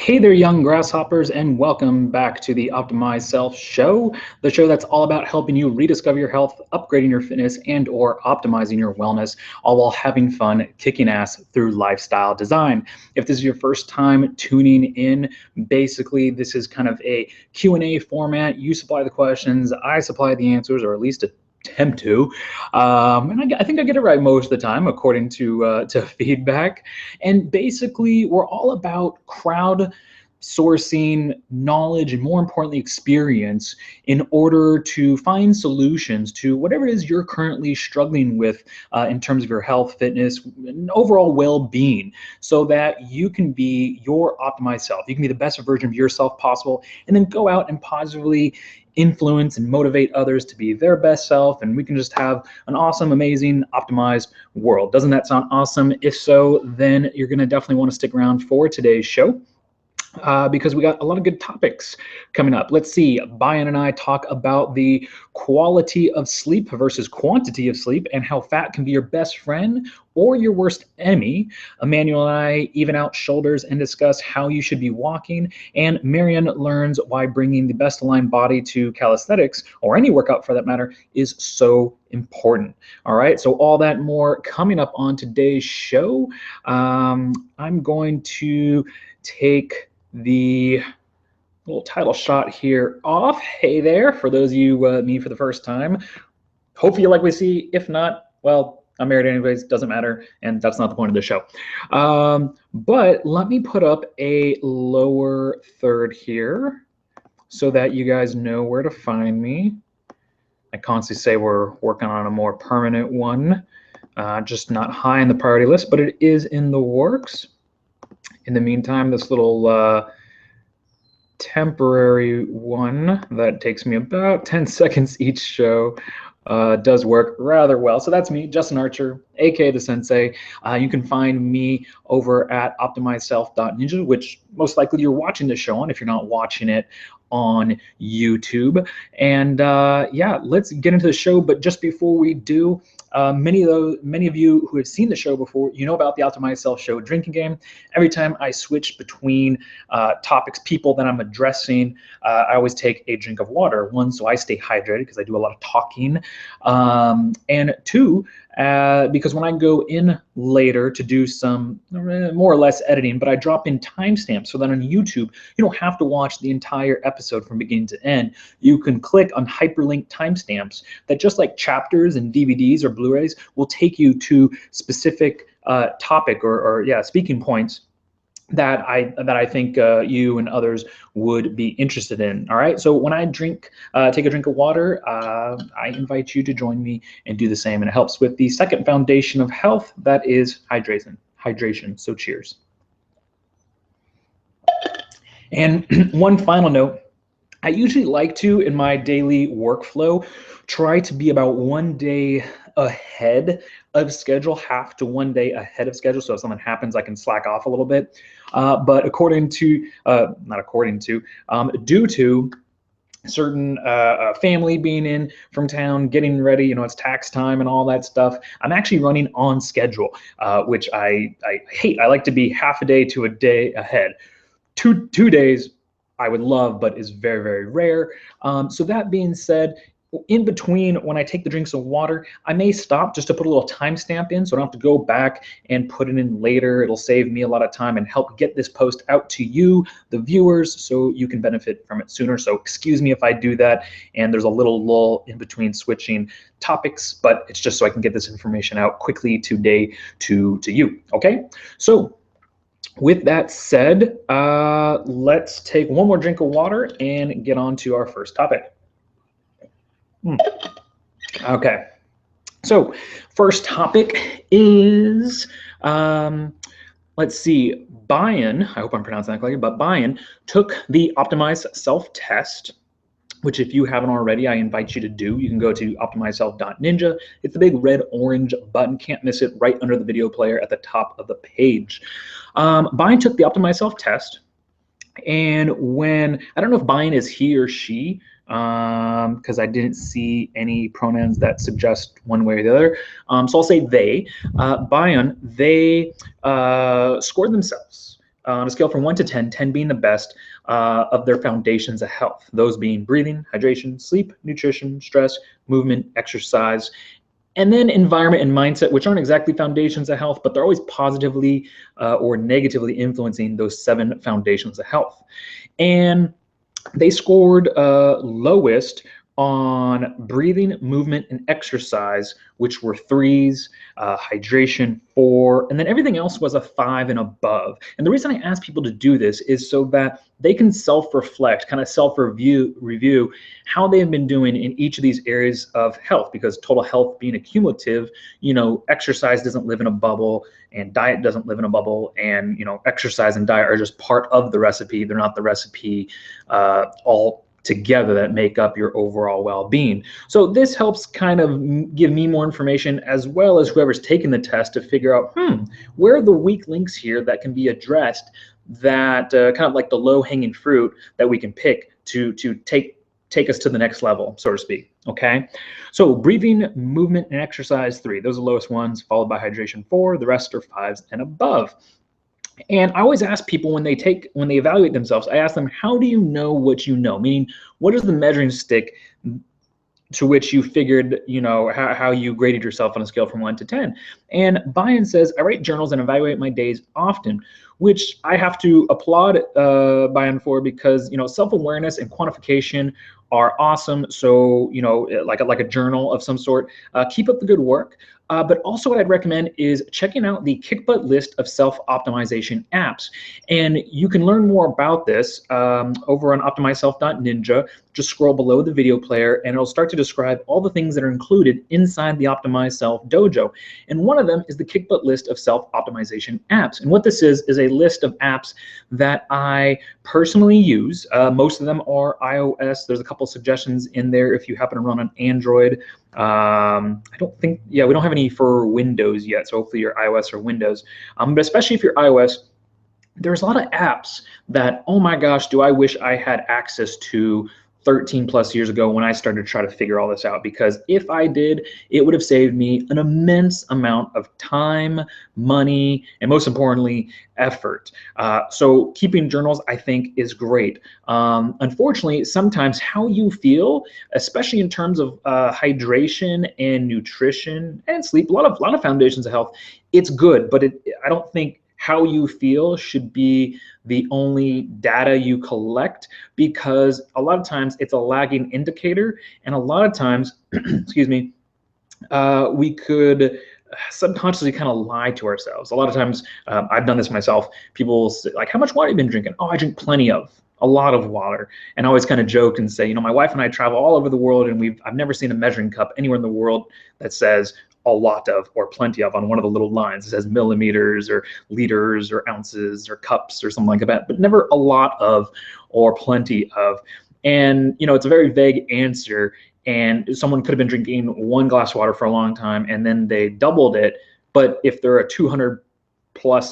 Hey there, young grasshoppers, and welcome back to the Optimized Self Show, the show that's all about helping you rediscover your health, upgrading your fitness, and/or optimizing your wellness, all while having fun kicking ass through lifestyle design. If this is your first time tuning in, basically this is kind of a Q&A format. You supply the questions, I supply the answers, or at least attempt to, and I think I get it right most of the time, according to feedback. And basically, we're all about crowd sourcing knowledge and, more importantly, experience in order to find solutions to whatever it is you're currently struggling with in terms of your health, fitness, and overall well-being, so that you can be your optimized self. You can be the best version of yourself possible, and then go out and positively influence and motivate others to be their best self, and we can just have an awesome, amazing, optimized world. Doesn't that sound awesome? If so, then you're going to definitely want to stick around for today's show. Because we got a lot of good topics coming up. Let's see, Bayan and I talk about the quality of sleep versus quantity of sleep and how fat can be your best friend or your worst enemy. Emmanuel and I even out shoulders and discuss how you should be walking. And Marian learns why bringing the best aligned body to calisthenics, or any workout for that matter, is so important. All right, so all that and more coming up on today's show. I'm going to take the little title shot here off. Hey there, for those of you me for the first time. Hope you like what we see. If not, well, I'm married anyways, doesn't matter, and that's not the point of the show. But let me put up a lower third here so that you guys know where to find me. I constantly say we're working on a more permanent one, just not high in the priority list, but it is in the works. In the meantime, this little temporary one that takes me about 10 seconds each show does work rather well. So that's me, Justin Archer, aka the Sensei. You can find me over at optimizedself.ninja, which most likely you're watching the show on if you're not watching it on YouTube. And yeah, let's get into the show. But just before we do, many of you who have seen the show before, you know about the Optimized Self Show drinking game. Every time I switch between topics, people that I'm addressing, I always take a drink of water. One, so I stay hydrated because I do a lot of talking, and two, because when I go in later to do some more or less editing, but I drop in timestamps so that on YouTube, you don't have to watch the entire episode from beginning to end. You can click on hyperlink timestamps that, just like chapters and DVDs or Blu-rays, will take you to specific topic or yeah, speaking points that I think you and others would be interested in. All right, so when I take a drink of water, I invite you to join me and do the same, and it helps with the second foundation of health, that is hydration. So cheers. And one final note, I usually like to, in my daily workflow, try to be about 1 day ahead of schedule, half to 1 day ahead of schedule. So if something happens, I can slack off a little bit. But due to certain family being in from town, getting ready, you know, it's tax time and all that stuff, I'm actually running on schedule, which I hate. I like to be half a day to a day ahead. Two days I would love, but is very, very rare. So that being said, in between, when I take the drinks of water, I may stop just to put a little timestamp in so I don't have to go back and put it in later. It'll save me a lot of time and help get this post out to you, the viewers, so you can benefit from it sooner. So excuse me if I do that, and there's a little lull in between switching topics, but it's just so I can get this information out quickly today to you, okay? So with that said, let's take one more drink of water and get on to our first topic. Okay, so first topic is, let's see, Bayan, I hope I'm pronouncing that correctly, but Bayan took the Optimized Self test, which if you haven't already, I invite you to do. You can go to optimizedself.ninja. It's the big red orange button, can't miss it, right under the video player at the top of the page. Bayan took the Optimized Self test, and when, I don't know if Bayan is he or she, because I didn't see any pronouns that suggest one way or the other. So I'll say they. Bayan, they scored themselves on a scale from 1 to 10, 10 being the best of their foundations of health. Those being breathing, hydration, sleep, nutrition, stress, movement, exercise, and then environment and mindset, which aren't exactly foundations of health, but they're always positively or negatively influencing those 7 foundations of health. And they scored lowest on breathing, movement, and exercise, which were 3s, hydration 4, and then everything else was a 5 and above. And the reason I ask people to do this is so that they can self-reflect, kind of self-review how they have been doing in each of these areas of health, because total health being accumulative, exercise doesn't live in a bubble and diet doesn't live in a bubble, and exercise and diet are just part of the recipe. They're not the recipe all together that make up your overall well-being. So this helps kind of give me more information, as well as whoever's taking the test, to figure out, where are the weak links here that can be addressed, that kind of like the low-hanging fruit that we can pick to take us to the next level, so to speak. Okay, so breathing, movement, and exercise 3. Those are the lowest ones, followed by hydration 4. The rest are 5s and above. And I always ask people when they evaluate themselves, I ask them, how do you know what you know? Meaning, what is the measuring stick to which you figured, how you graded yourself on a scale from 1 to 10? And Bayan says, I write journals and evaluate my days often, which I have to applaud Bayan for, because, self-awareness and quantification are awesome. So, like a journal of some sort. Keep up the good work. But also what I'd recommend is checking out the kick-butt list of self-optimization apps. And you can learn more about this over on optimizedself.ninja. Just scroll below the video player and it'll start to describe all the things that are included inside the Optimized Self Dojo. And one of them is the kick-butt list of self-optimization apps. And what this is a list of apps that I personally use. Most of them are iOS. There's a couple suggestions in there if you happen to run on Android. I don't think, we don't have any for Windows yet, so hopefully you're iOS or Windows. But especially if you're iOS, there's a lot of apps that, oh my gosh, do I wish I had access to 13 plus years ago when I started to try to figure all this out, because if I did, it would have saved me an immense amount of time, money, and most importantly, effort. So keeping journals, I think, is great. Unfortunately, sometimes how you feel, especially in terms of hydration and nutrition and sleep, a lot of foundations of health, it's good, but I don't think how you feel should be the only data you collect, because a lot of times it's a lagging indicator, and a lot of times, excuse me, we could subconsciously kind of lie to ourselves. A lot of times, I've done this myself. People will say, like, how much water have you been drinking? Oh, I drink plenty of. A lot of water. And I always kind of joke and say, my wife and I travel all over the world, and I've never seen a measuring cup anywhere in the world that says a lot of or plenty of on one of the little lines. It says millimeters or liters or ounces or cups or something like that, but never a lot of or plenty of. And it's a very vague answer, and someone could have been drinking 1 glass of water for a long time and then they doubled it. But if they're a 200+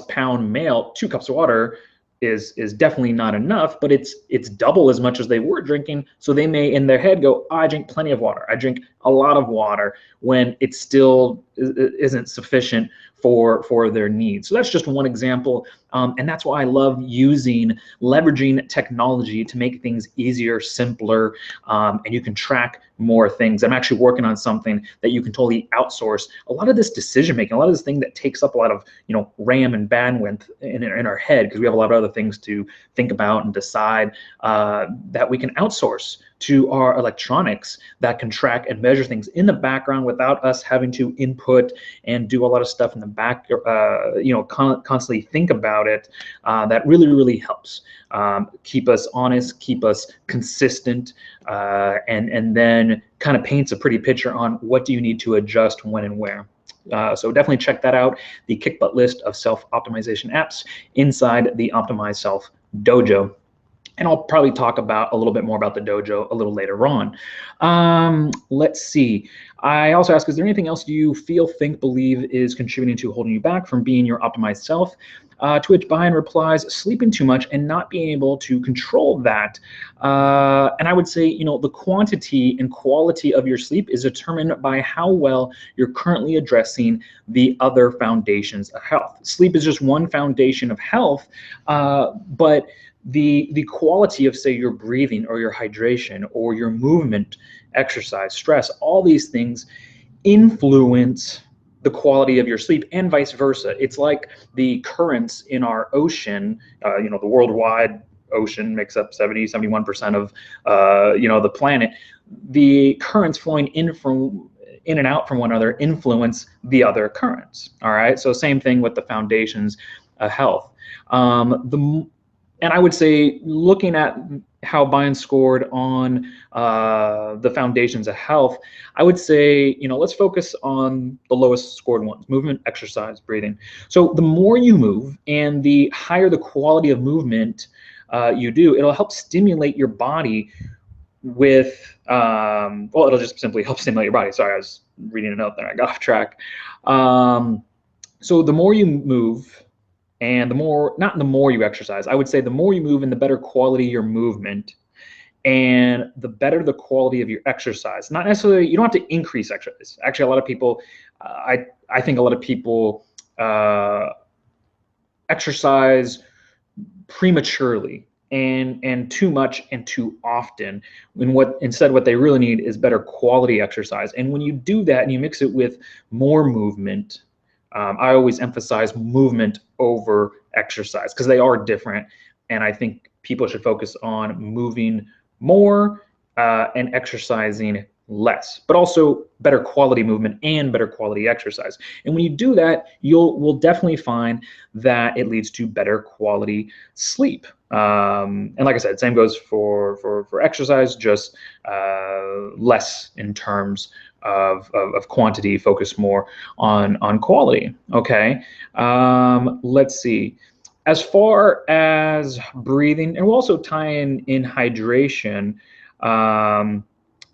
pound male, 2 cups of water is definitely not enough, but it's double as much as they were drinking. So they may in their head go, oh, I drink plenty of water, I drink a lot of water, when it still isn't sufficient for their needs. So that's just one example, and that's why I love leveraging technology to make things easier, simpler, and you can track more things. I'm actually working on something that you can totally outsource a lot of this decision making, a lot of this thing that takes up a lot of RAM and bandwidth in our head, because we have a lot of other things to think about and decide, that we can outsource to our electronics that can track and measure things in the background without us having to input and do a lot of stuff in the back, constantly think about it. That really, really helps keep us honest, keep us consistent, and then kind of paints a pretty picture on what do you need to adjust when and where. So definitely check that out, the kick-butt list of self-optimization apps inside the Optimized Self Dojo. And I'll probably talk a little bit more about the dojo a little later on. Let's see. I also ask, is there anything else you feel, think, believe is contributing to holding you back from being your optimized self? To which Bayan replies, sleeping too much and not being able to control that. And I would say, the quantity and quality of your sleep is determined by how well you're currently addressing the other foundations of health. Sleep is just one foundation of health, but the quality of, say, your breathing or your hydration or your movement, exercise, stress, all these things influence the quality of your sleep, and vice versa. It's like the currents in our ocean. The worldwide ocean makes up 71% of the planet. The currents flowing in and out from one another influence the other currents. All right, so same thing with the foundations of health. And I would say, looking at how Bayan scored on the foundations of health, I would say, let's focus on the lowest scored ones: movement, exercise, breathing. So the more you move and the higher the quality of movement you do, it'll help stimulate your body with, it'll just simply help stimulate your body. Sorry, I was reading a note there, I got off track. So the more you move, and the more you exercise, I would say the more you move and the better quality your movement, and the better the quality of your exercise. Not necessarily, you don't have to increase exercise. Actually, a lot of people, I think a lot of people exercise prematurely and too much and too often, when what they really need is better quality exercise. And when you do that and you mix it with more movement, I always emphasize movement over exercise because they are different, and I think people should focus on moving more and exercising less, but also better quality movement and better quality exercise. And when you do that, will definitely find that it leads to better quality sleep. And like I said, same goes for exercise, just less in terms of quantity, focus more on quality. Okay, let's see. As far as breathing, and we'll also tie in hydration.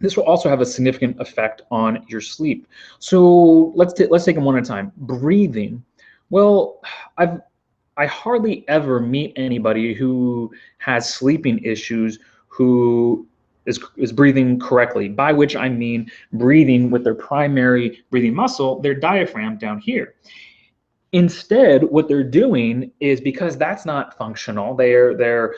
This will also have a significant effect on your sleep. So let's take them one at a time. Breathing. Well, I hardly ever meet anybody who has sleeping issues who is breathing correctly, by which I mean breathing with their primary breathing muscle, their diaphragm down here. Instead, what they're doing is, because that's not functional, their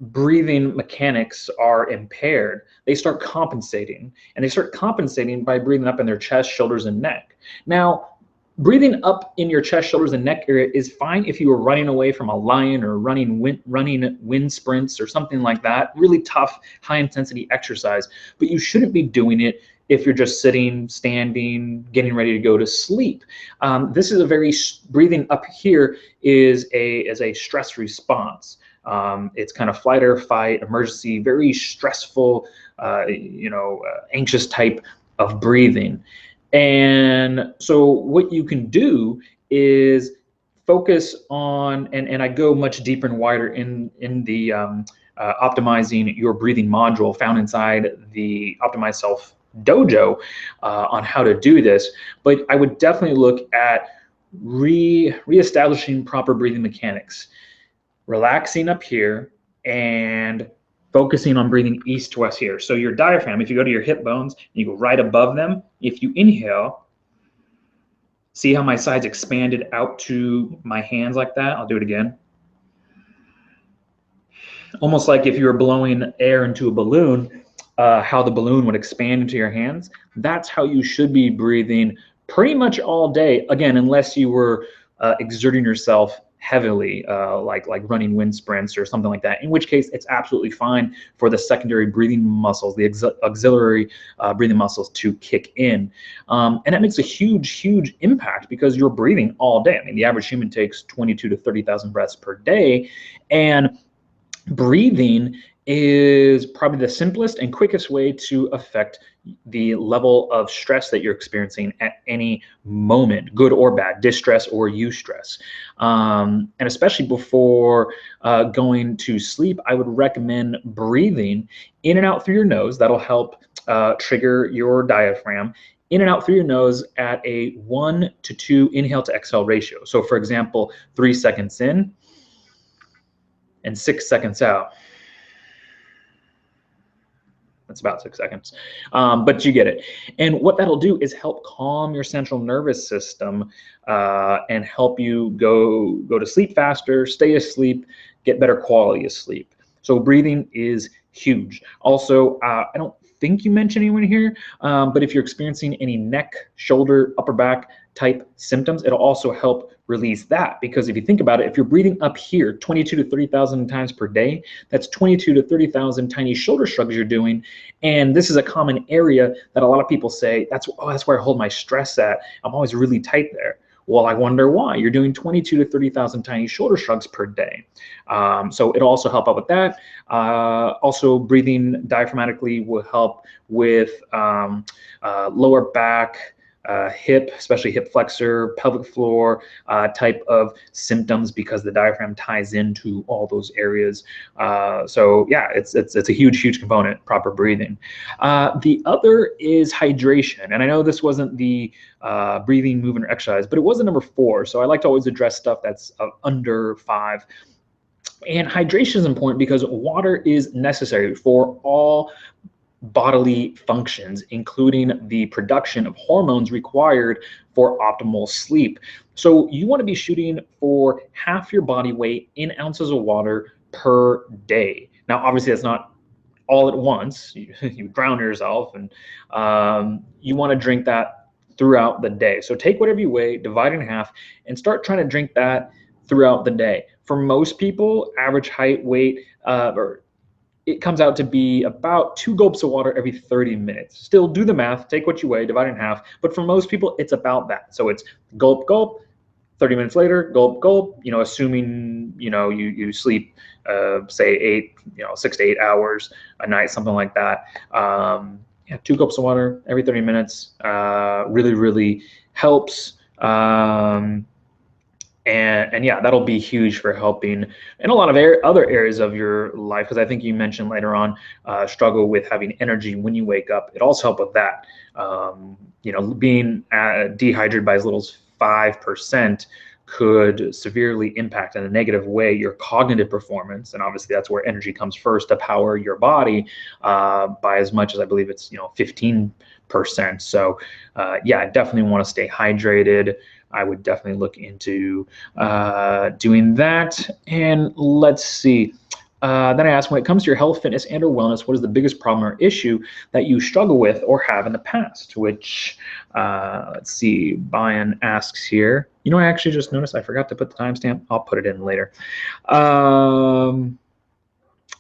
breathing mechanics are impaired, they start compensating, and they start compensating by breathing up in their chest, shoulders, and neck. Now, breathing up in your chest, shoulders, and neck area is fine if you were running away from a lion or running wind sprints or something like that, really tough, high-intensity exercise. But you shouldn't be doing it if you're just sitting, standing, getting ready to go to sleep. This is breathing up here is a stress response. It's kind of flight or fight, emergency, very stressful, anxious type of breathing. And so what you can do is focus on, and I go much deeper and wider in the optimizing your breathing module found inside the Optimized Self Dojo on how to do this. But I would definitely look at reestablishing proper breathing mechanics, relaxing up here and focusing on breathing east to west here. So your diaphragm, if you go to your hip bones, you go right above them. If you inhale, see how my sides expanded out to my hands like that? I'll do it again. Almost like if you were blowing air into a balloon, how the balloon would expand into your hands. That's how you should be breathing pretty much all day. Again, unless you were exerting yourself heavily, like running wind sprints or something like that, in which case it's absolutely fine for the secondary breathing muscles, the auxiliary breathing muscles to kick in. And that makes a huge impact because you're breathing all day. I mean, the average human takes 22 to 30,000 breaths per day, and breathing is probably the simplest and quickest way to affect the level of stress that you're experiencing at any moment, good or bad, distress or eustress. And especially before going to sleep, I would recommend breathing in and out through your nose. That'll help trigger your diaphragm, in and out through your nose at a 1 to 2 inhale to exhale ratio. So for example, 3 seconds in and 6 seconds out. That's about 6 seconds, but you get it. And what that'll do is help calm your central nervous system and help you go to sleep faster, stay asleep, get better quality of sleep. So breathing is huge. Also, I don't think you mentioned anyone here, but if you're experiencing any neck, shoulder, upper back type symptoms, it'll also help release that. Because if you think about it, if you're breathing up here 22 to 30,000 times per day, that's 22 to 30,000 tiny shoulder shrugs you're doing. And this is a common area that a lot of people say, that's where I hold my stress at. I'm always really tight there. Well, I wonder why. You're doing 22 to 30,000 tiny shoulder shrugs per day. So it'll also help out with that. Also, breathing diaphragmatically will help with lower back, hip, especially hip flexor, pelvic floor type of symptoms, because the diaphragm ties into all those areas. So yeah, it's a huge component, proper breathing. The other is hydration. And I know this wasn't the breathing, movement, or exercise, but it was the number 4. So I like to always address stuff that's under 5. And hydration is important because water is necessary for all bodily functions, including the production of hormones required for optimal sleep. So you want to be shooting for half your body weight in ounces of water per day. Now, obviously, that's not all at once. You drown yourself, and you want to drink that throughout the day. So take whatever you weigh, divide it in half, and start trying to drink that throughout the day. For most people, average height, weight, it comes out to be about 2 gulps of water every 30 minutes. Still, do the math, take what you weigh, divide it in half. But for most people, it's about that. So it's gulp, gulp, 30 minutes later, gulp, gulp, assuming, you sleep, say 6 to 8 hours a night, something like that. 2 gulps of water every 30 minutes really helps. And yeah, that'll be huge for helping in a lot of other areas of your life, because I think you mentioned later on struggle with having energy when you wake up. It also helps with that. Being dehydrated by as little as 5% could severely impact in a negative way your cognitive performance. And obviously that's where energy comes first to power your body by as much as I believe it's 15%. So yeah, I definitely want to stay hydrated. I would definitely look into doing that. And let's see. Then I asked, when it comes to your health, fitness, and or wellness, what is the biggest problem or issue that you struggle with or have in the past? Which, let's see, Bayan asks here. I actually just noticed I forgot to put the timestamp. I'll put it in later.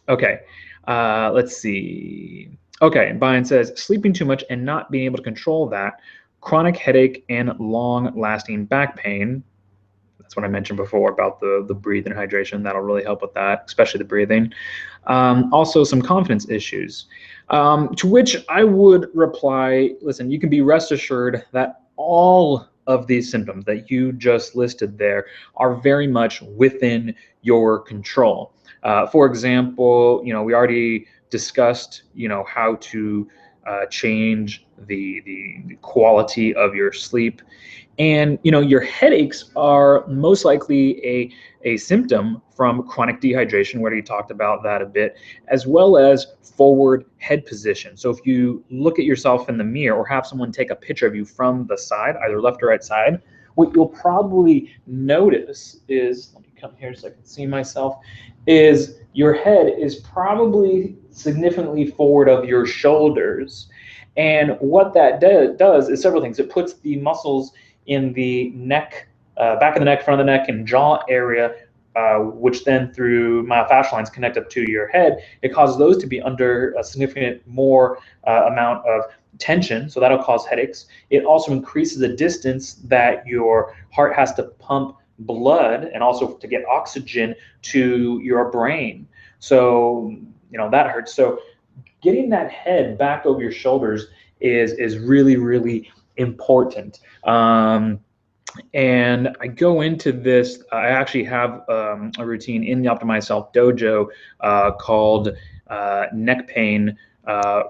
Okay, let's see. Okay, Bayan says, sleeping too much and not being able to control that, chronic headache, and long-lasting back pain. That's what I mentioned before about the breathing and hydration. That'll really help with that, especially the breathing. Also, some confidence issues. To which I would reply, listen, you can be rest assured that all of these symptoms that you just listed there are very much within your control. For example, we already discussed, how to change the quality of your sleep. And your headaches are most likely a symptom from chronic dehydration. We already talked about that a bit, as well as forward head position. So if you look at yourself in the mirror or have someone take a picture of you from the side, either left or right side, what you'll probably notice is, let me come here so I can see myself, is your head is probably significantly forward of your shoulders. And what that does is several things. It puts the muscles in the neck, back of the neck, front of the neck, and jaw area, which then through myofascial lines connect up to your head. It causes those to be under a significant more amount of tension, so that'll cause headaches. It also increases the distance that your heart has to pump blood and also to get oxygen to your brain. So, that hurts. So getting that head back over your shoulders is really important. And I go into this, I actually have a routine in the Optimized Self Dojo called neck pain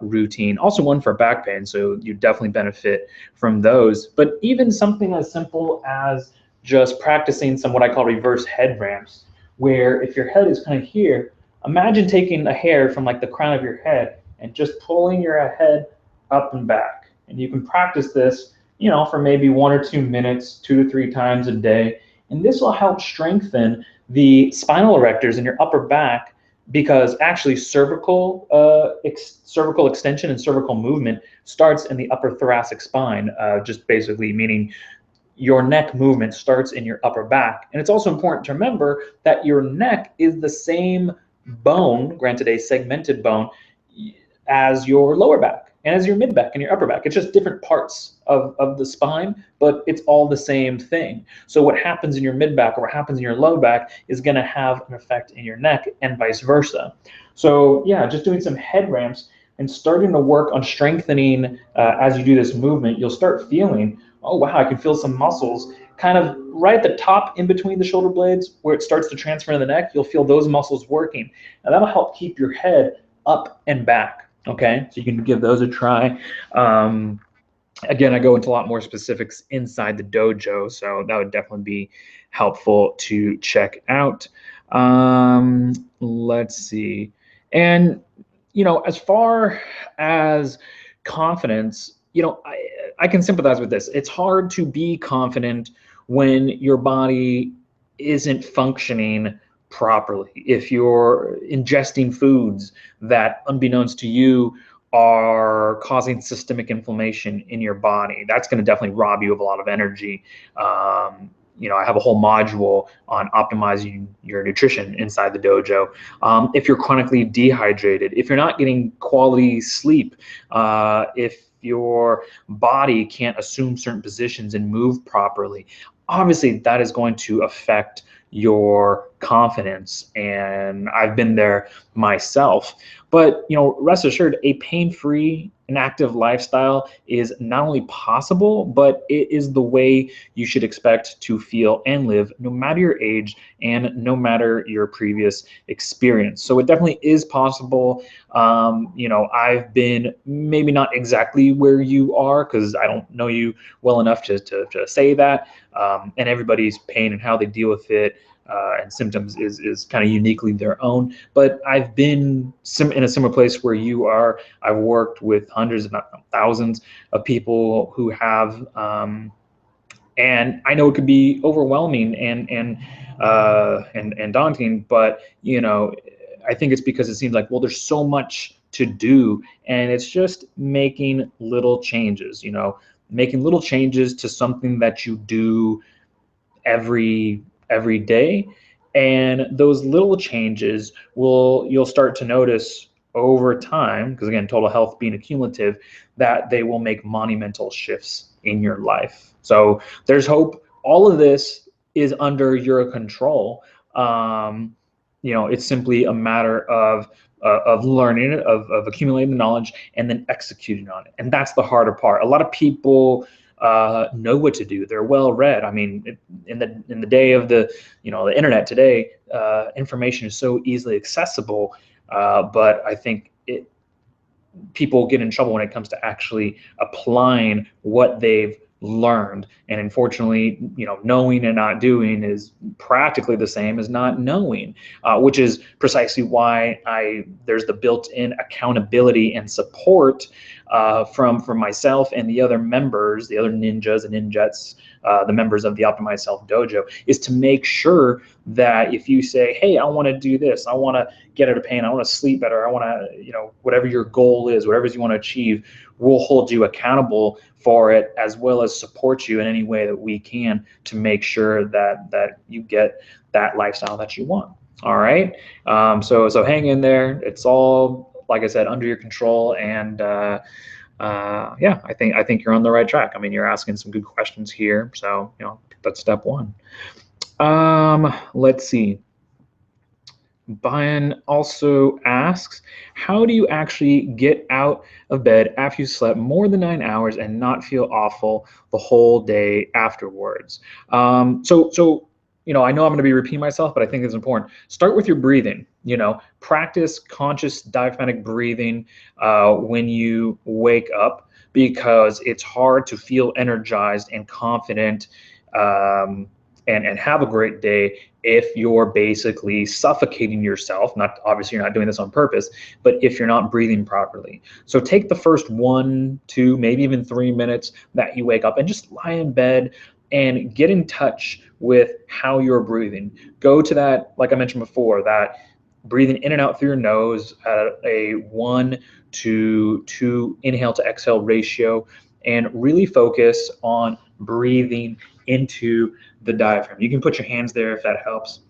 routine. Also one for back pain, so you definitely benefit from those. But even something as simple as just practicing some what I call reverse head ramps, where if your head is kind of here, imagine taking a hair from like the crown of your head and just pulling your head up and back. And you can practice this, for maybe 1 or 2 minutes, 2 to 3 times a day. And this will help strengthen the spinal erectors in your upper back, because actually cervical extension and cervical movement starts in the upper thoracic spine, just basically meaning your neck movement starts in your upper back. And it's also important to remember that your neck is the same bone, granted a segmented bone, as your lower back and as your mid back and your upper back. It's just different parts of the spine, but it's all the same thing. So what happens in your mid back or what happens in your low back is going to have an effect in your neck and vice versa. So yeah, just doing some head ramps and starting to work on strengthening as you do this movement, you'll start feeling, oh wow, I can feel some muscles kind of right at the top in between the shoulder blades where it starts to transfer to the neck. You'll feel those muscles working, and that'll help keep your head up and back. Okay, so you can give those a try. Again, I go into a lot more specifics inside the dojo, so that would definitely be helpful to check out. Let's see. And, as far as confidence, I can sympathize with this. It's hard to be confident when your body isn't functioning properly. If you're ingesting foods that, unbeknownst to you, are causing systemic inflammation in your body, that's going to definitely rob you of a lot of energy. I have a whole module on optimizing your nutrition inside the dojo. If you're chronically dehydrated, if you're not getting quality sleep, if your body can't assume certain positions and move properly, obviously that is going to affect your confidence. And I've been there myself. But rest assured, a pain-free and active lifestyle is not only possible, but it is the way you should expect to feel and live, no matter your age and no matter your previous experience. So it definitely is possible. I've been maybe not exactly where you are, because I don't know you well enough to say that. And everybody's pain and how they deal with it and symptoms is kind of uniquely their own. But I've been in a similar place where you are. I've worked with hundreds, if not thousands, of people who have, and I know it could be overwhelming and daunting. But I think it's because it seems like, well, there's so much to do, and it's just making little changes. Making little changes to something that you do every day, and those little changes you'll start to notice over time, because again, total health being accumulative, that they will make monumental shifts in your life. So there's hope. All of this is under your control. It's simply a matter of learning it, of accumulating the knowledge, and then executing on it. And that's the harder part. A lot of people know what to do. They're well read. I mean, in the day of the internet today, information is so easily accessible. But I think people get in trouble when it comes to actually applying what they've learned. And unfortunately, knowing and not doing is practically the same as not knowing, which is precisely why there's the built-in accountability and support from myself and the other members, the other ninjas and ninjets, the members of the Optimized Self Dojo, is to make sure that if you say, hey, I want to do this, I want to get out of pain, I want to sleep better, I want to, whatever your goal is, whatever you want to achieve, we'll hold you accountable for it, as well as support you in any way that we can to make sure that you get that lifestyle that you want. All right. So hang in there. It's all, like I said, under your control. And yeah, I think you're on the right track. I mean, you're asking some good questions here. So, that's step one. Let's see. Bayan also asks, how do you actually get out of bed after you slept more than 9 hours and not feel awful the whole day afterwards? So I know I'm going to be repeating myself, but I think it's important. Start with your breathing. Practice conscious diaphragmatic breathing when you wake up, because it's hard to feel energized and confident, um, and have a great day if you're basically suffocating yourself. Not obviously you're not doing this on purpose, but if you're not breathing properly. So take the first 1, 2, maybe even 3 minutes that you wake up and just lie in bed and get in touch with how you're breathing. Go to that, like I mentioned before, that breathing in and out through your nose at a 1 to 2 inhale to exhale ratio, and really focus on breathing into the diaphragm. You can put your hands there if that helps.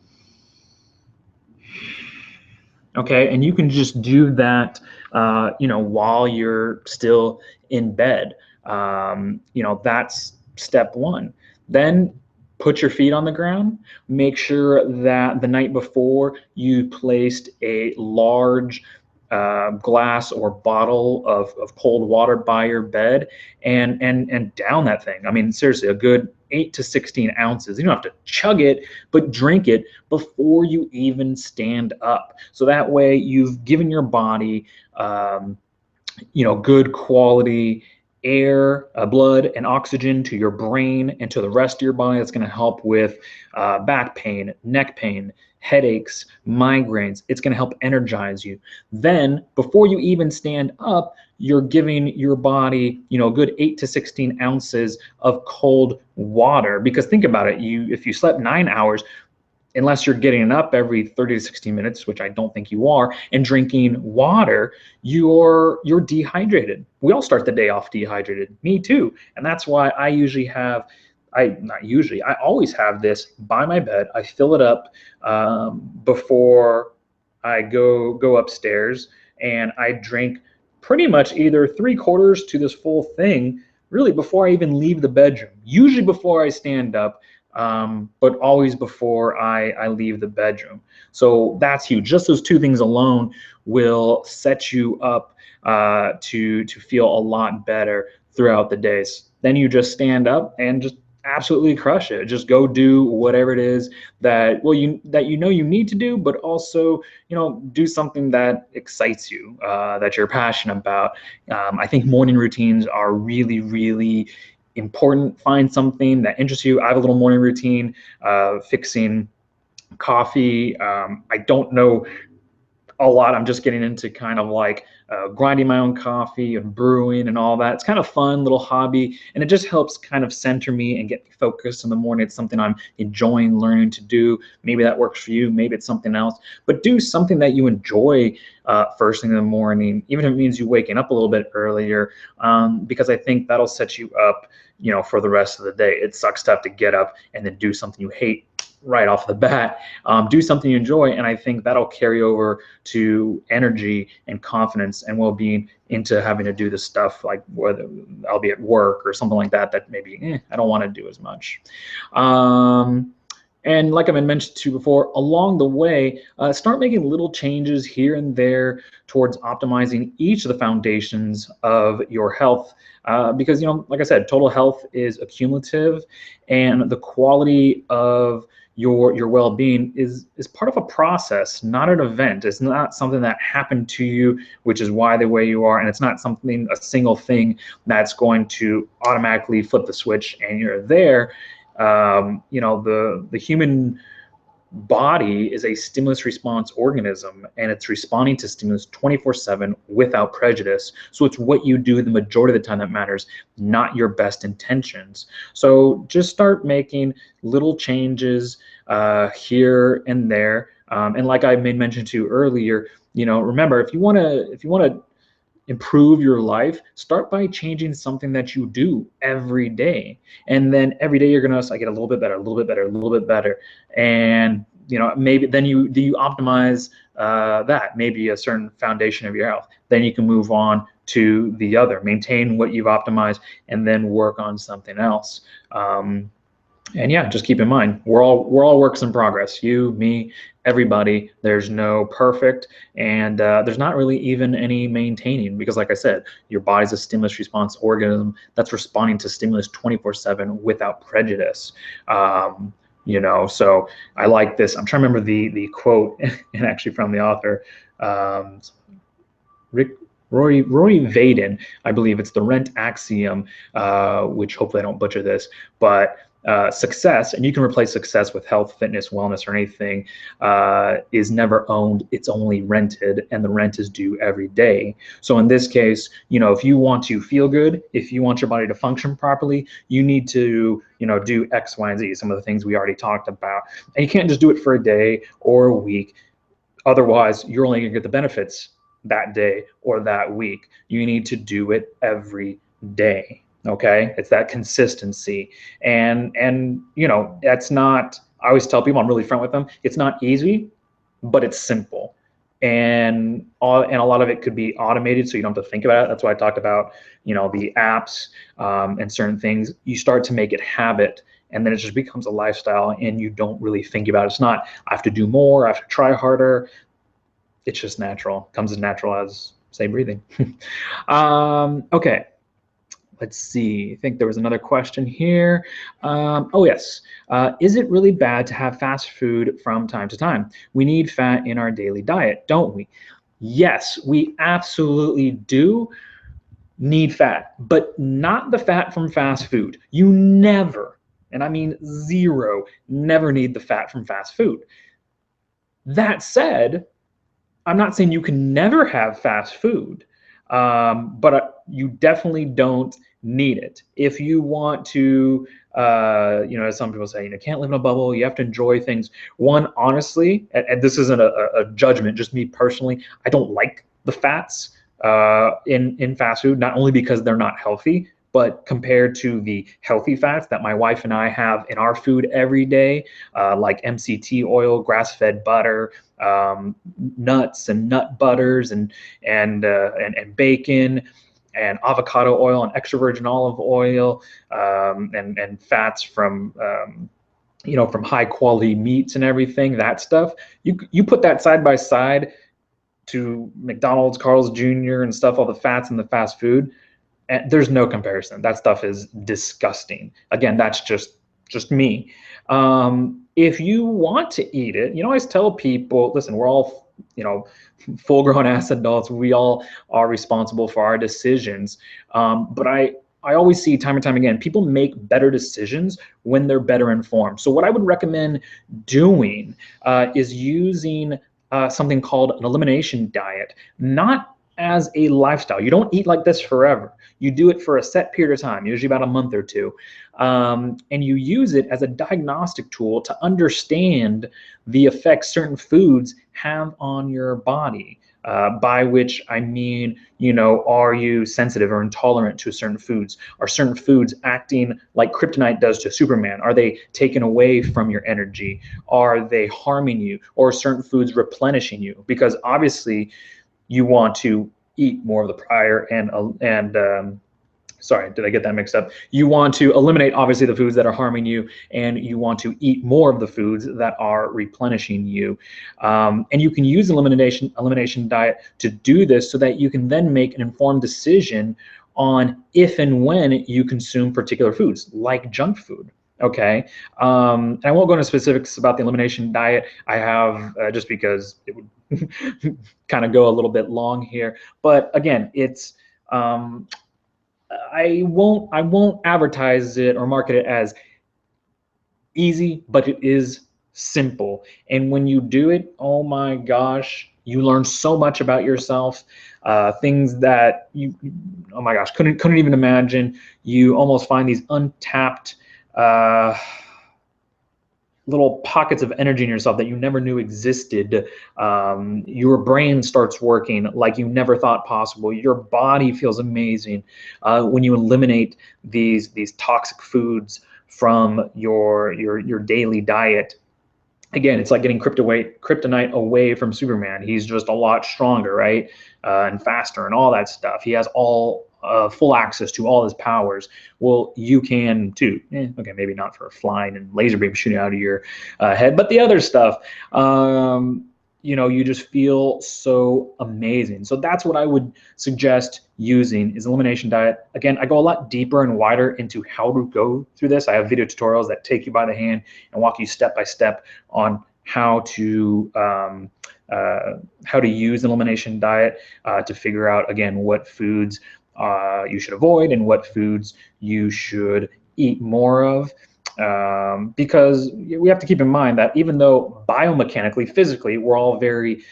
Okay, and you can just do that, while you're still in bed. That's step one. Then put your feet on the ground. Make sure that the night before you placed a large glass or bottle of cold water by your bed, and down that thing. I mean, seriously, a good 8 to 16 ounces. You don't have to chug it, but drink it before you even stand up. So that way you've given your body, good quality air, blood, and oxygen to your brain and to the rest of your body. That's going to help with back pain, neck pain, headaches, migraines. It's going to help energize you. Then, before you even stand up, you're giving your body, a good 8 to 16 ounces of cold water. Because think about it, if you slept 9 hours, unless you're getting up every 30 to 60 minutes, which I don't think you are, and drinking water, you're dehydrated. We all start the day off dehydrated, me too. And that's why I always have this by my bed. I fill it up before I go upstairs, and I drink pretty much either 3/4 to this full thing, really, before I even leave the bedroom, usually before I stand up, but always before I leave the bedroom. So that's huge. Just those two things alone will set you up to feel a lot better throughout the days. Then you just stand up and just absolutely crush it. Just go do whatever it is that you need to do, but also do something that excites you, that you're passionate about. I think morning routines are really, really important. Find something that interests you. I have a little morning routine, fixing coffee. I don't know a lot. I'm just getting into kind of like grinding my own coffee and brewing and all that. It's kind of fun little hobby, and it just helps kind of center me and get me focused in the morning. It's something I'm enjoying learning to do. Maybe that works for you. Maybe it's something else. But do something that you enjoy first thing in the morning, even if it means you waking up a little bit earlier, because I think that'll set you up, for the rest of the day. It sucks to have to get up and then do something you hate right off the bat. Do something you enjoy, and I think that'll carry over to energy and confidence and well-being into having to do this stuff, like whether I'll be at work or something like that maybe I don't want to do as much. And like I've mentioned to you before, along the way, start making little changes here and there towards optimizing each of the foundations of your health. Because, like I said, total health is accumulative, and the quality of your well-being is part of a process, not an event. It's not something that happened to you, which is why the way you are, and it's not a single thing that's going to automatically flip the switch and you're there. The human body is a stimulus response organism, and it's responding to stimulus 24/7 without prejudice. So it's what you do the majority of the time that matters, not your best intentions. So just start making little changes here and there. And like I made mention to earlier, remember, if you want to improve your life, start by changing something that you do every day. And then every day you're going to get a little bit better, a little bit better, a little bit better. And, maybe then you optimize that, maybe a certain foundation of your health. Then you can move on to the other, maintain what you've optimized, and then work on something else. And yeah, just keep in mind, we're all works in progress. You, me, everybody. There's no perfect, and there's not really even any maintaining, because like I said, your body's a stimulus response organism that's responding to stimulus 24/7 without prejudice. So I like this. I'm trying to remember the quote, and actually from the author, um, Roy Vaden, I believe it's the rent axiom, which hopefully I don't butcher this, but success, and you can replace success with health, fitness, wellness, or anything, is never owned. It's only rented, and the rent is due every day. So in this case, if you want to feel good, if you want your body to function properly, you need to, do X, Y, and Z, some of the things we already talked about. And you can't just do it for a day or a week. Otherwise, you're only going to get the benefits that day or that week. You need to do it every day. Okay, it's that consistency, and that's not. I always tell people, I'm really front with them. It's not easy, but it's simple, and a lot of it could be automated, so you don't have to think about it. That's why I talked about the apps, and certain things. You start to make it habit, and then it just becomes a lifestyle, and you don't really think about it. It's not, I have to do more, I have to try harder. It's just natural. Comes as natural as, say, breathing. Okay, let's see. I think there was another question here. Oh, yes. Is it really bad to have fast food from time to time? We need fat in our daily diet, don't we? Yes, we absolutely do need fat, but not the fat from fast food. You never, and I mean zero, never need the fat from fast food. That said, I'm not saying you can never have fast food, but you definitely don't need it. If you want to, as some people say, can't live in a bubble, you have to enjoy things. One, honestly, and this isn't a judgment, just me personally, I don't like the fats in fast food, not only because they're not healthy, but compared to the healthy fats that my wife and I have in our food every day, like MCT oil, grass-fed butter, nuts and nut butters, and bacon, and avocado oil, and extra virgin olive oil, and fats from from high quality meats and everything. That stuff, you put that side by side to McDonald's, Carl's Jr., and stuff, all the fats in the fast food, and there's no comparison. That stuff is disgusting. Again, that's just me. If you want to eat it, I always tell people, listen, we're all, full-grown ass adults. We all are responsible for our decisions. But I always see time and time again, people make better decisions when they're better informed. So what I would recommend doing is using something called an elimination diet, not as a lifestyle. You don't eat like this forever. You do it for a set period of time, usually about a month or two. And you use it as a diagnostic tool to understand the effects certain foods have on your body. By which I mean, are you sensitive or intolerant to certain foods? Are certain foods acting like kryptonite does to Superman? Are they taking away from your energy? Are they harming you? Or are certain foods replenishing you? Because obviously, you want to eat more of the prior and sorry, did I get that mixed up? You want to eliminate, obviously, the foods that are harming you, and you want to eat more of the foods that are replenishing you. And you can use elimination diet to do this so that you can then make an informed decision on if and when you consume particular foods, like junk food. Okay, and I won't go into specifics about the elimination diet. I have, just because it would kind of go a little bit long here. But again, it's I won't advertise it or market it as easy, but it is simple. And when you do it, oh my gosh, you learn so much about yourself, things that you, oh my gosh, couldn't even imagine. You almost find these untapped little pockets of energy in yourself that you never knew existed. Your brain starts working like you never thought possible. Your body feels amazing when you eliminate these toxic foods from your daily diet. Again, it's like getting kryptonite away from Superman. He's just a lot stronger, right? And faster and all that stuff. He has all full access to all his powers. Well, you can too. Okay, maybe not for flying and laser beam shooting out of your head, but the other stuff, you just feel so amazing. So that's what I would suggest using is elimination diet. Again, I go a lot deeper and wider into how to go through this. I have video tutorials that take you by the hand and walk you step by step on how to use an elimination diet to figure out, again, what foods you should avoid and what foods you should eat more of. Because we have to keep in mind that even though biomechanically, physically, we're all very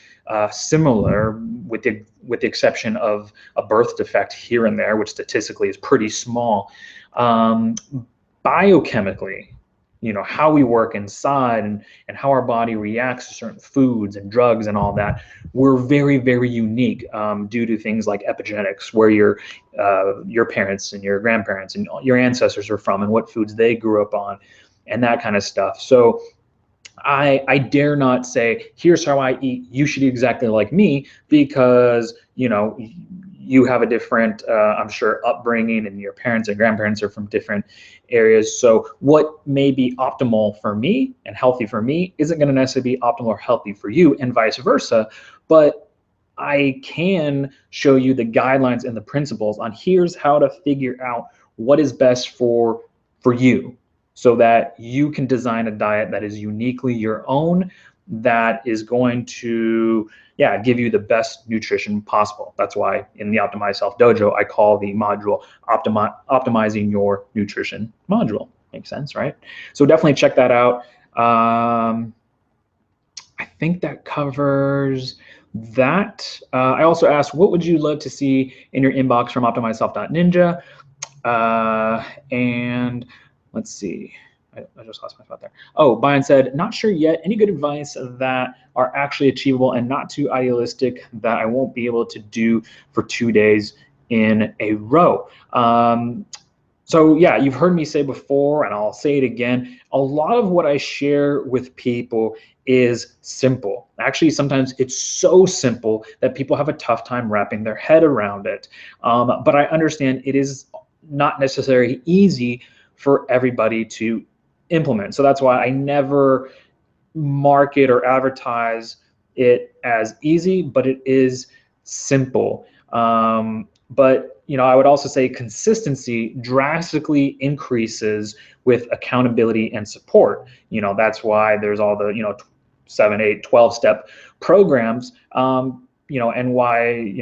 similar, with the exception of a birth defect here and there, which statistically is pretty small, biochemically, how we work inside and how our body reacts to certain foods and drugs and all that, we're very, very unique due to things like epigenetics, where your parents and your grandparents and your ancestors are from and what foods they grew up on and that kind of stuff. So I dare not say, here's how I eat, you should eat exactly like me, because you have a different, I'm sure, upbringing, and your parents and grandparents are from different areas. So what may be optimal for me and healthy for me isn't going to necessarily be optimal or healthy for you, and vice versa. But I can show you the guidelines and the principles on here's how to figure out what is best for you, so that you can design a diet that is uniquely your own, that is going to give you the best nutrition possible. That's why in the Optimized Self Dojo, I call the module Optimizing Your Nutrition module. Makes sense, right? So definitely check that out. I think that covers that. I also asked, what would you love to see in your inbox from OptimizedSelf.ninja? And let's see. I just lost my thought there. Oh, Bayan said, not sure yet. Any good advice that are actually achievable and not too idealistic that I won't be able to do for 2 days in a row? So yeah, you've heard me say before, and I'll say it again, a lot of what I share with people is simple. Actually, sometimes it's so simple that people have a tough time wrapping their head around it. But I understand it is not necessarily easy for everybody to implement. So that's why I never market or advertise it as easy, but it is simple. But I would also say consistency drastically increases with accountability and support. That's why there's all the 7, 8, 12-step programs. And why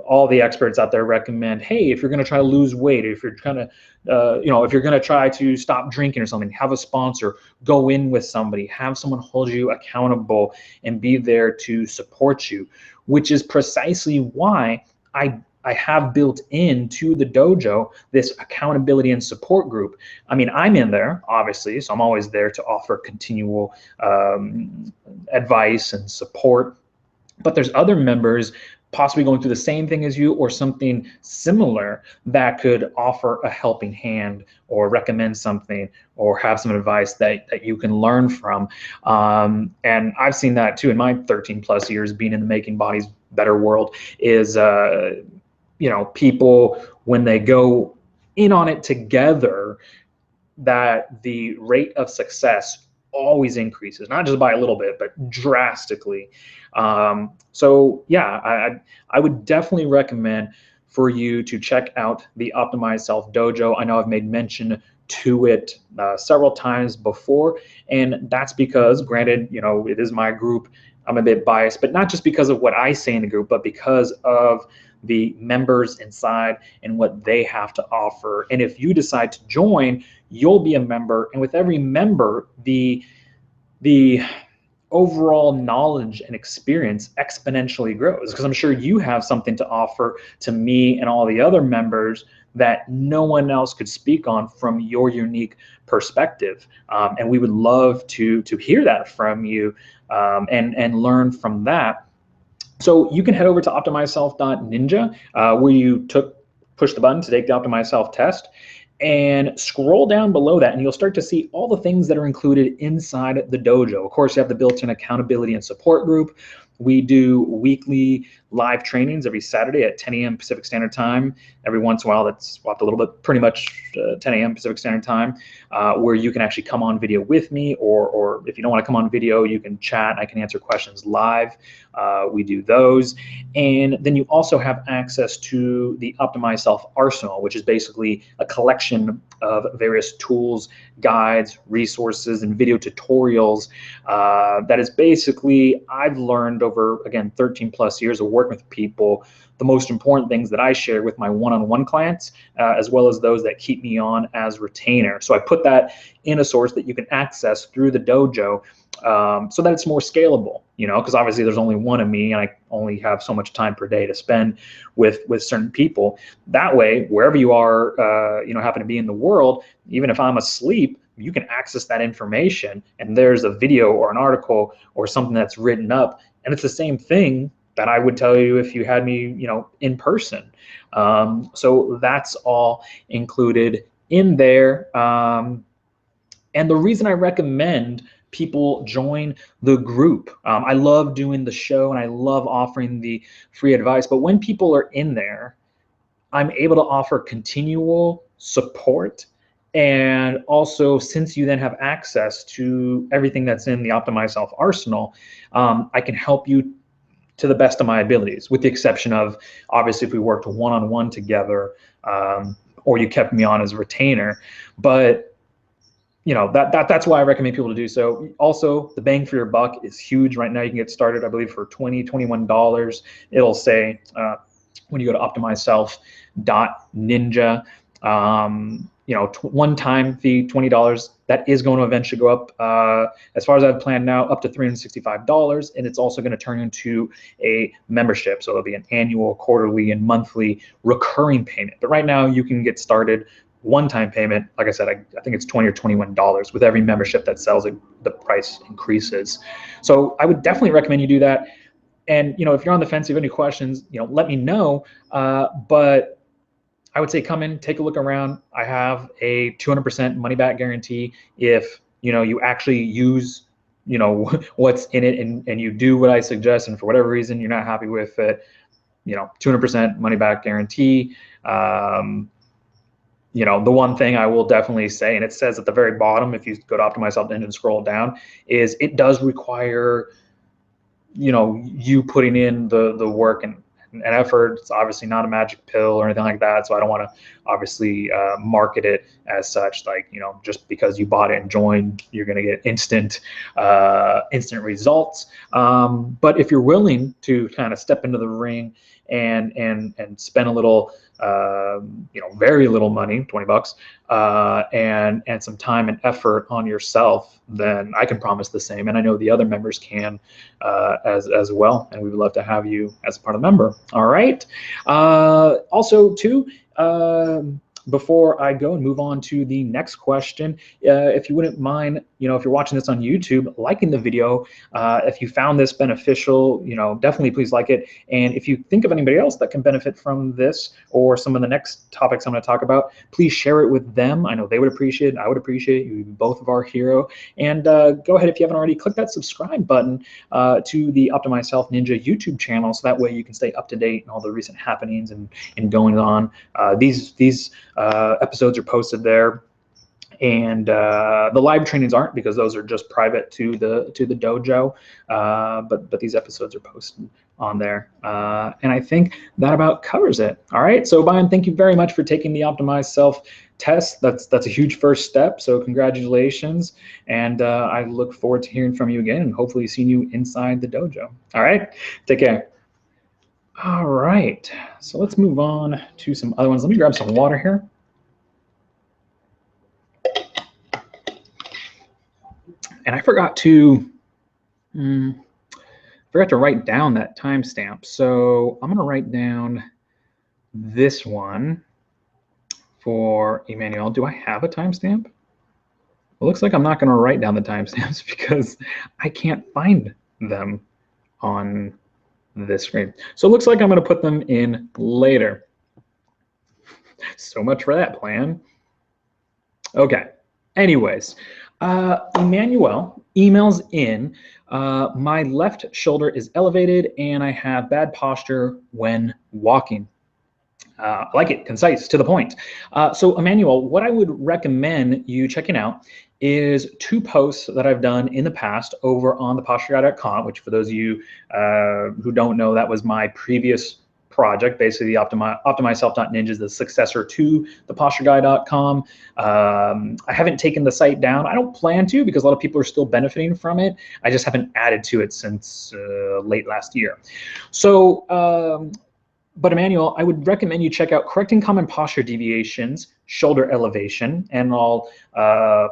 all the experts out there recommend, hey, if you're going to try to lose weight, if you're trying to if you're going to try to stop drinking or something, have a sponsor, go in with somebody, have someone hold you accountable and be there to support you, which is precisely why I have built into the dojo this accountability and support group. I mean, I'm in there, obviously, so I'm always there to offer continual advice and support. But there's other members possibly going through the same thing as you or something similar that could offer a helping hand or recommend something or have some advice that you can learn from. And I've seen that too in my 13 plus years being in the Making Bodies Better world is, people, when they go in on it together, that the rate of success always increases, not just by a little bit, but drastically. So yeah, I would definitely recommend for you to check out the Optimized Self Dojo. I know I've made mention to it several times before, and that's because, granted, it is my group. I'm a bit biased, but not just because of what I say in the group, but because of the members inside and what they have to offer. And if you decide to join, you'll be a member, and with every member, the overall knowledge and experience exponentially grows, because I'm sure you have something to offer to me and all the other members that no one else could speak on from your unique perspective. And we would love to hear that from you and learn from that. So you can head over to optimizedself.ninja, where you push the button to take the Optimized Self test, and scroll down below that, and you'll start to see all the things that are included inside the dojo. Of course, you have the built-in accountability and support group. We do weekly live trainings every Saturday at 10 a.m. Pacific Standard Time. Every once in a while, that's swapped a little bit, pretty much 10 a.m. Pacific Standard Time, where you can actually come on video with me, or if you don't want to come on video, you can chat. I can answer questions live. we do those. And then you also have access to the Optimized Self Arsenal, which is basically a collection of various tools, guides, resources, and video tutorials that is basically, I've learned over, again, 13 plus years of working with people, the most important things that I share with my one-on-one clients, as well as those that keep me on as retainer. So I put that in a source that you can access through the dojo, so that it's more scalable, because obviously there's only one of me and I only have so much time per day to spend with certain people. That way, wherever you are, happen to be in the world, even if I'm asleep, you can access that information and there's a video or an article or something that's written up, and it's the same thing that I would tell you if you had me, in person. So that's all included in there. And the reason I recommend people join the group, I love doing the show and I love offering the free advice, but when people are in there, I'm able to offer continual support. And also, since you then have access to everything that's in the Optimized Self Arsenal, I can help you to the best of my abilities, with the exception of, obviously, if we worked one-on-one together, or you kept me on as a retainer. But that's why I recommend people to do so. Also, the bang for your buck is huge. Right now, you can get started, I believe, for $20, $21. It'll say when you go to optimizedself.ninja, one-time fee, $20. That is going to eventually go up, as far as I've planned now, up to $365, and it's also going to turn into a membership. So it'll be an annual, quarterly, and monthly recurring payment. But right now, you can get started one-time payment. Like I said, I think it's $20 or $21. With every membership that sells, the price increases. So I would definitely recommend you do that. And if you're on the fence, if you have any questions, let me know. But I would say come in, take a look around. I have a 200% money back guarantee if you actually use what's in it and you do what I suggest, and for whatever reason you're not happy with it, 200% money back guarantee. The one thing I will definitely say, and it says at the very bottom, if you go to Optimized Self Dojo and scroll down, is it does require you putting in the work and effort. It's obviously not a magic pill or anything like that, so I don't want to obviously market it as such, like just because you bought it and joined, you're going to get instant results. But if you're willing to kind of step into the ring and spend a little, very little money, $20, and some time and effort on yourself, then I can promise the same, and I know the other members can as well, and we would love to have you as a part of the member. All right. Also, too, before I go and move on to the next question, if you wouldn't mind, if you're watching this on YouTube, liking the video. If you found this beneficial, definitely please like it. And if you think of anybody else that can benefit from this or some of the next topics I'm going to talk about, please share it with them. I know they would appreciate it. I would appreciate it. You both of our hero. And go ahead, if you haven't already, click that subscribe button to the Optimized Self Ninja YouTube channel, so that way you can stay up to date on all the recent happenings and goings on. These episodes are posted there, and the live trainings aren't, because those are just private to the dojo, but these episodes are posted on there, and I think that about covers it. All right, so Bayan, thank you very much for taking the Optimized Self test. That's a huge first step, so congratulations, and I look forward to hearing from you again and hopefully seeing you inside the dojo. All right, take care. All right, so let's move on to some other ones. Let me grab some water here. And I forgot to write down that timestamp. So I'm going to write down this one for Emmanuel. Do I have a timestamp? It looks like I'm not going to write down the timestamps because I can't find them on this screen. So it looks like I'm going to put them in later. So much for that plan. Okay. Anyways, Emmanuel emails in, my left shoulder is elevated and I have bad posture when walking. I like it, concise, to the point. So Emmanuel, what I would recommend you checking out is 2 posts that I've done in the past over on thepostureguy.com, which for those of you who don't know, that was my previous project, basically the Optimized Self Ninja is the successor to thepostureguy.com. I haven't taken the site down. I don't plan to because a lot of people are still benefiting from it. I just haven't added to it since late last year. So, but Emmanuel, I would recommend you check out Correcting Common Posture Deviations, Shoulder Elevation, and I'll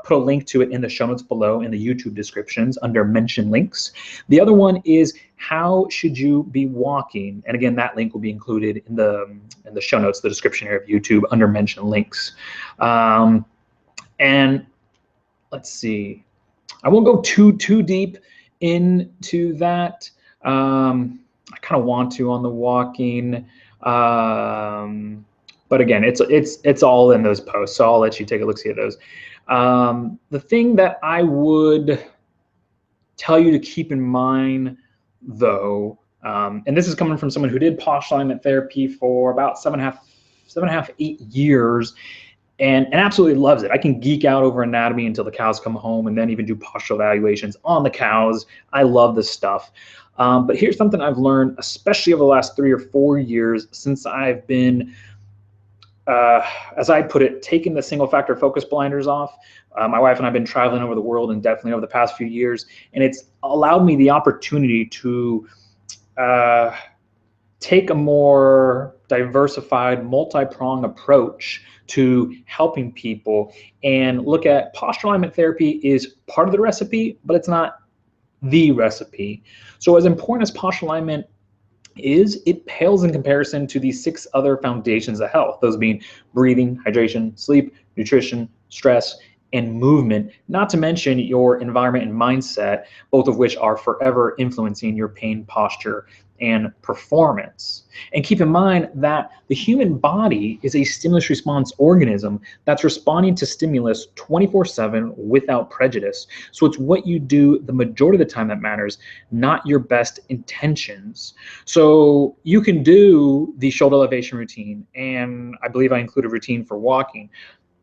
put a link to it in the show notes below in the YouTube descriptions under mention links. The other one is How Should You Be Walking? And again, that link will be included in the show notes, the description here of YouTube under mention links. And let's see, I won't go too deep into that. I kind of want to on the walking, but again, it's all in those posts, so I'll let you take a look-see at those. The thing that I would tell you to keep in mind, though, and this is coming from someone who did posture alignment therapy for about 7.5, 8 years, and absolutely loves it. I can geek out over anatomy until the cows come home, and then even do postural evaluations on the cows. I love this stuff. But here's something I've learned, especially over the last 3 or 4 years, since I've been, as I put it, taking the single factor focus blinders off. My wife and I have been traveling over the world, and definitely over the past few years, and it's allowed me the opportunity to take a more diversified, multi-pronged approach to helping people, and look at posture alignment therapy is part of the recipe, but it's not the recipe. So as important as posture alignment is, it pales in comparison to the 6 other foundations of health, those being breathing, hydration, sleep, nutrition, stress, and movement, not to mention your environment and mindset, both of which are forever influencing your pain, posture, and performance. And keep in mind that the human body is a stimulus response organism that's responding to stimulus 24/7 without prejudice. So it's what you do the majority of the time that matters, not your best intentions. So you can do the shoulder elevation routine, and I believe I include a routine for walking.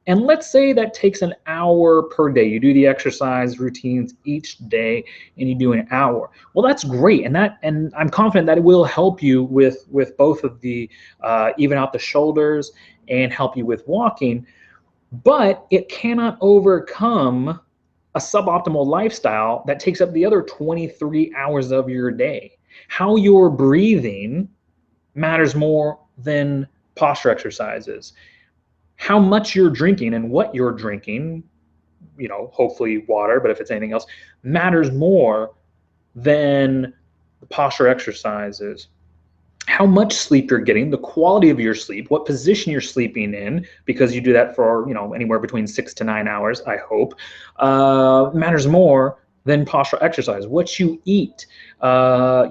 And let's say that takes an hour per day. You do the exercise routines each day, and you do an hour. Well, that's great, and I'm confident that it will help you with both of the even out the shoulders and help you with walking. But it cannot overcome a suboptimal lifestyle that takes up the other 23 hours of your day. How you're breathing matters more than posture exercises. How much you're drinking and what you're drinking, hopefully water, but if it's anything else, matters more than the posture exercises. How much sleep you're getting, the quality of your sleep, what position you're sleeping in, because you do that for, anywhere between 6 to 9 hours, I hope, matters more than postural exercise. What you eat, how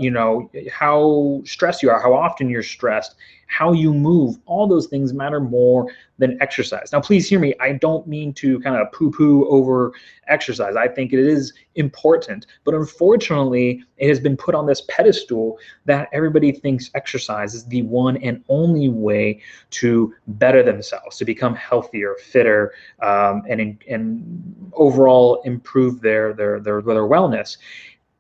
stressed you are, how often you're stressed, how you move, all those things matter more than exercise. Now, please hear me. I don't mean to kind of poo-poo over exercise. I think it is important, but unfortunately, it has been put on this pedestal that everybody thinks exercise is the one and only way to better themselves, to become healthier, fitter, and overall improve their wellness.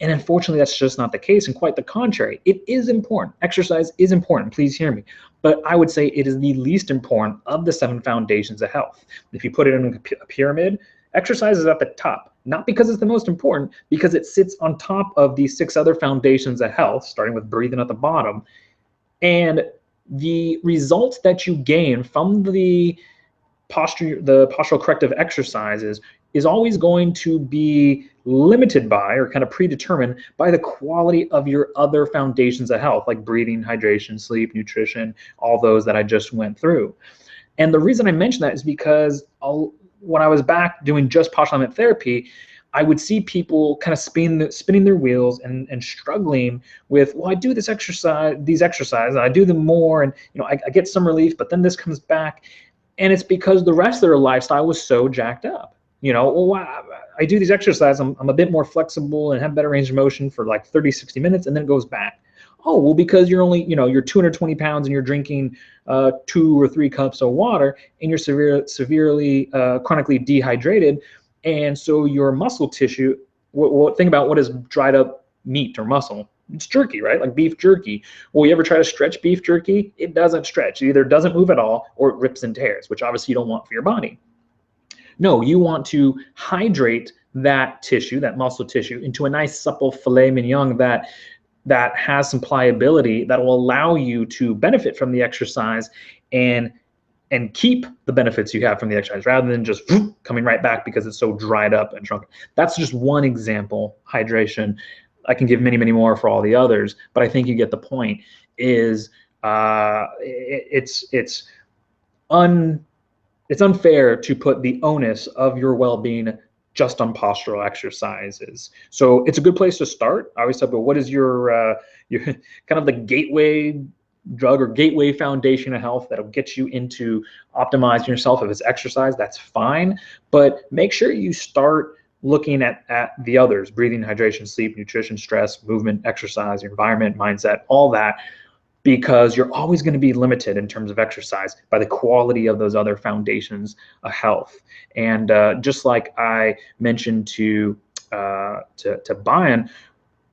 And unfortunately, that's just not the case, and quite the contrary. It is important. Exercise is important, please hear me. But I would say it is the least important of the 7 foundations of health. If you put it in a pyramid, exercise is at the top, not because it's the most important, because it sits on top of the 6 other foundations of health, starting with breathing at the bottom. And the results that you gain from the postural corrective exercises is always going to be limited by, or kind of predetermined by, the quality of your other foundations of health, like breathing, hydration, sleep, nutrition, all those that I just went through. And the reason I mention that is because when I was back doing just postural alignment therapy, I would see people kind of spinning their wheels and struggling with, well, I do these exercises, and I do them more, and I get some relief, but then this comes back. And it's because the rest of their lifestyle was so jacked up. I do these exercises, I'm a bit more flexible and have better range of motion for like 30, 60 minutes, and then it goes back. Oh, well, because you're only, you're 220 pounds and you're drinking 2 or 3 cups of water, and you're severely chronically dehydrated, and so your muscle tissue. Think about what is dried up meat or muscle. It's jerky, right? Like beef jerky. Well, you ever try to stretch beef jerky? It doesn't stretch. It either doesn't move at all or it rips and tears, which obviously you don't want for your body. No, you want to hydrate that tissue, that muscle tissue, into a nice supple filet mignon that has some pliability that will allow you to benefit from the exercise and keep the benefits you have from the exercise rather than just coming right back because it's so dried up and shrunken. That's just one example, hydration. I can give many, many more for all the others, but I think you get the point. It's unfair to put the onus of your well-being just on postural exercises. So it's a good place to start. I always say, but what is your kind of the gateway drug or gateway foundation of health that'll get you into optimizing yourself? If it's exercise, that's fine, but make sure you start looking at the others: breathing, hydration, sleep, nutrition, stress, movement, exercise, environment, mindset, all that, because you're always going to be limited in terms of exercise by the quality of those other foundations of health. And just like I mentioned to Bayan,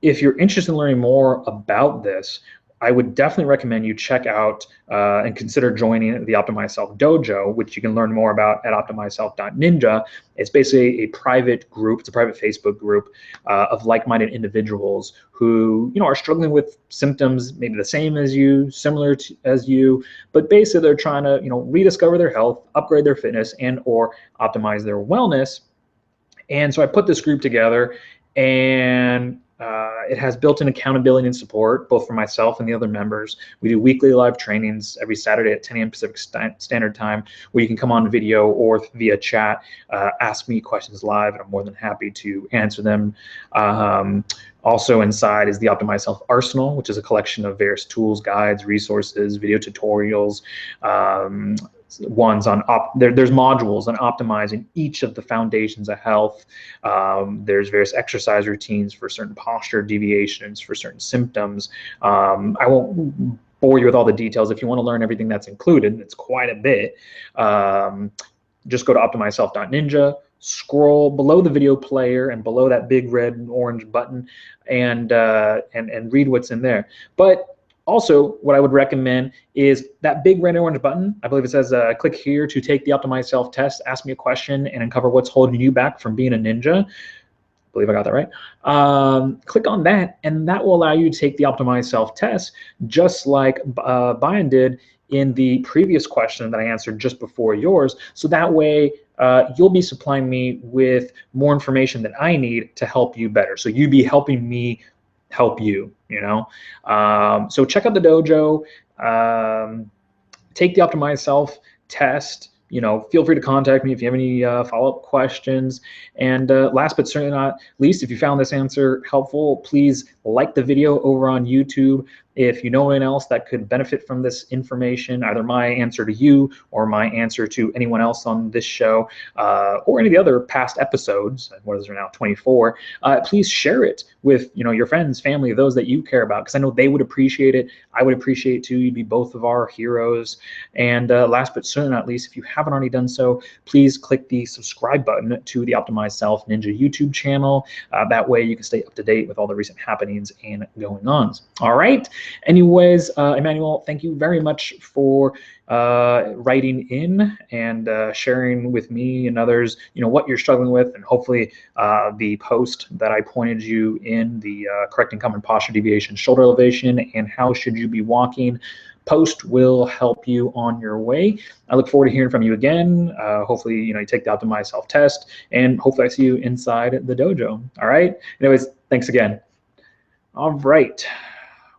if you're interested in learning more about this, I would definitely recommend you check out and consider joining the Optimized Self Dojo, which you can learn more about at optimizedself.ninja. It's basically a private group. It's a private Facebook group of like-minded individuals who, are struggling with symptoms maybe the same as you, similar as you, but basically they're trying to, rediscover their health, upgrade their fitness, and or optimize their wellness. And so I put this group together, and it has built-in accountability and support, both for myself and the other members. We do weekly live trainings every Saturday at 10 a.m. Pacific Standard Time, where you can come on video or via chat, ask me questions live, and I'm more than happy to answer them. Also inside is the Optimized Self Arsenal, which is a collection of various tools, guides, resources, video tutorials, ones on there's modules on optimizing each of the foundations of health. There's various exercise routines for certain posture deviations, for certain symptoms. I won't bore you with all the details. If you want to learn everything that's included, it's quite a bit. Just go to optimizedself.ninja, scroll below the video player and below that big red and orange button, and read what's in there. But also, what I would recommend is that big red and orange button. I believe it says click here to take the Optimized Self test, ask me a question, and uncover what's holding you back from being a ninja. I believe I got that right. Click on that, and that will allow you to take the Optimized Self test, just like Bayan did in the previous question that I answered just before yours. So that way, you'll be supplying me with more information that I need to help you better. So you'd be helping me help you, So check out the dojo, take the Optimized Self test. Feel free to contact me if you have any follow-up questions. And last but certainly not least, if you found this answer helpful, please like the video over on YouTube. If you know anyone else that could benefit from this information, either my answer to you or my answer to anyone else on this show, or any of the other past episodes, what is there now, 24, please share it with your friends, family, those that you care about, because I know they would appreciate it. I would appreciate it too. You'd be both of our heroes. And last but certainly not least, if you haven't already done so, please click the subscribe button to the Optimized Self Ninja YouTube channel. That way you can stay up to date with all the recent happenings and going-ons. All right. Anyways, Emmanuel, thank you very much for writing in and sharing with me and others, what you're struggling with, and hopefully the post that I pointed you in, the correcting common posture deviation, shoulder elevation, and how should you be walking post will help you on your way. I look forward to hearing from you again. Hopefully, you take the Optimized Self test, and hopefully I see you inside the dojo. All right. Anyways, thanks again. All right.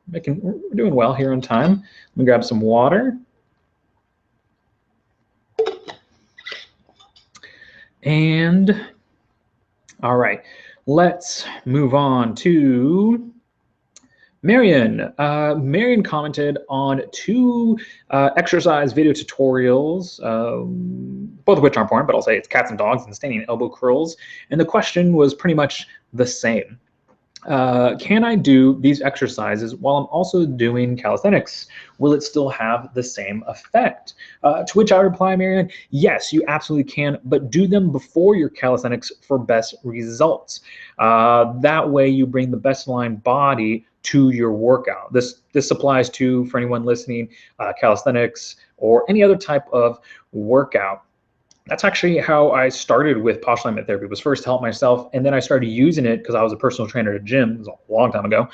We're doing well here on time. Let me grab some water. And all right, let's move on to Marian. Marian commented on 2 exercise video tutorials, both of which are important, but I'll say it's cats and dogs and standing elbow curls. And the question was pretty much the same. can I do these exercises while I'm also doing calisthenics? Will it still have the same effect? To which I reply, Marian, yes, you absolutely can, but do them before your calisthenics for best results. That way you bring the best aligned body to your workout. This applies to, for anyone listening, calisthenics or any other type of workout. That's actually how I started with postural alignment therapy. It was first to help myself, and then I started using it because I was a personal trainer at a gym. It was a long time ago.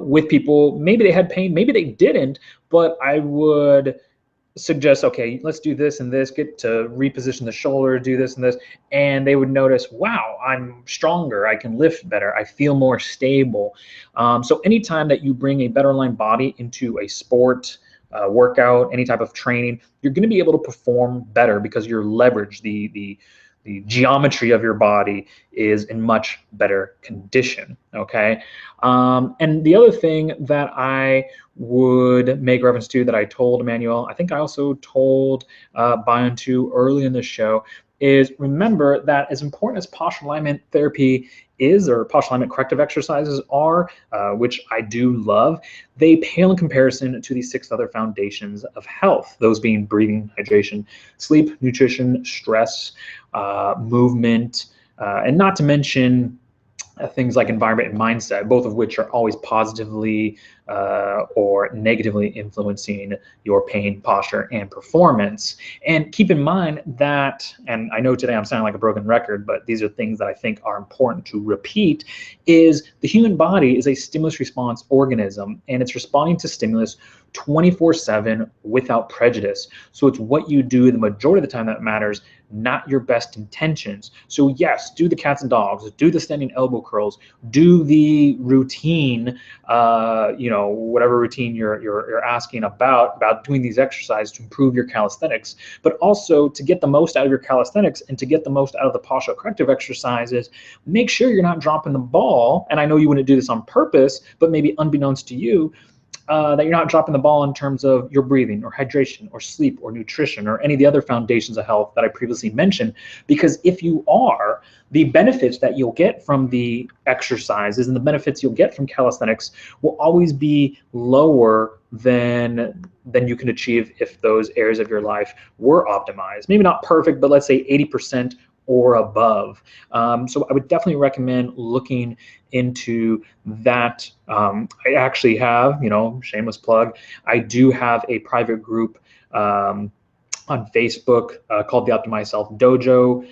With people, maybe they had pain, maybe they didn't, but I would suggest, okay, let's do this and this, get to reposition the shoulder, do this and this, and they would notice, wow, I'm stronger, I can lift better, I feel more stable. So anytime that you bring a better aligned body into a sport, workout, any type of training, you're going to be able to perform better because your leverage, the geometry of your body is in much better condition. Okay. And the other thing that I would make reference to that I told Emmanuel, I think I also told Bayan too early in the show, is remember that as important as postural alignment therapy is, or postural alignment corrective exercises are, which I do love, they pale in comparison to the 6 other foundations of health, those being breathing, hydration, sleep, nutrition, stress, movement, and not to mention things like environment and mindset, both of which are always positively or negatively influencing your pain, posture, and performance. And keep in mind that, and I know today I'm sounding like a broken record, but these are things that I think are important to repeat, is the human body is a stimulus response organism, and it's responding to stimulus 24/7 without prejudice. So it's what you do the majority of the time that matters, not your best intentions. So yes, do the cats and dogs, do the standing elbow curls, do the routine, whatever routine you're asking about doing these exercises to improve your calisthenics, but also to get the most out of your calisthenics and to get the most out of the postural corrective exercises, make sure you're not dropping the ball. And I know you wouldn't do this on purpose, but maybe unbeknownst to you, that you're not dropping the ball in terms of your breathing or hydration or sleep or nutrition or any of the other foundations of health that I previously mentioned. Because if you are, the benefits that you'll get from the exercises and the benefits you'll get from calisthenics will always be lower than you can achieve if those areas of your life were optimized. Maybe not perfect, but let's say 80% or above. So I would definitely recommend looking into that. I actually have, shameless plug, I do have a private group on Facebook called the Optimized Self Dojo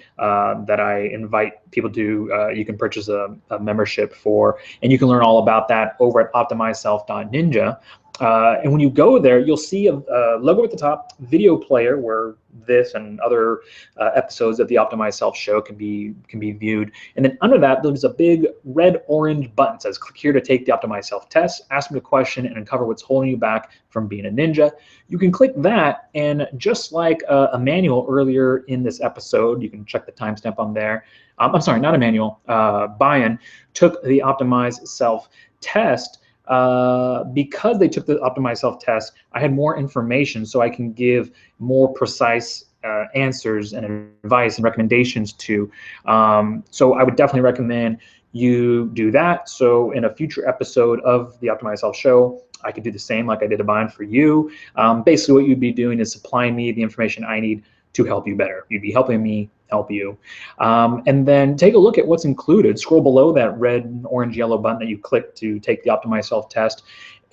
that I invite people to. You can purchase a membership for, and you can learn all about that over at optimizedself.ninja. And when you go there, you'll see a logo at the top, video player, where this and other episodes of the Optimized Self show can be viewed. And then under that, there's a big red-orange button that says, click here to take the Optimized Self test, ask me a question, and uncover what's holding you back from being a ninja. You can click that, and just like Emmanuel earlier in this episode, you can check the timestamp on there. I'm sorry, not Emmanuel, Bayan took the Optimized Self test. Because they took the Optimized Self test, I had more information so I can give more precise answers and advice and recommendations to. So I would definitely recommend you do that. So in a future episode of the Optimized Self show, I could do the same like I did a bind for you. Basically what you'd be doing is supplying me the information I need to help you better. You'd be helping me help you. And then take a look at what's included. Scroll below that red, orange, yellow button that you click to take the Optimized Self test,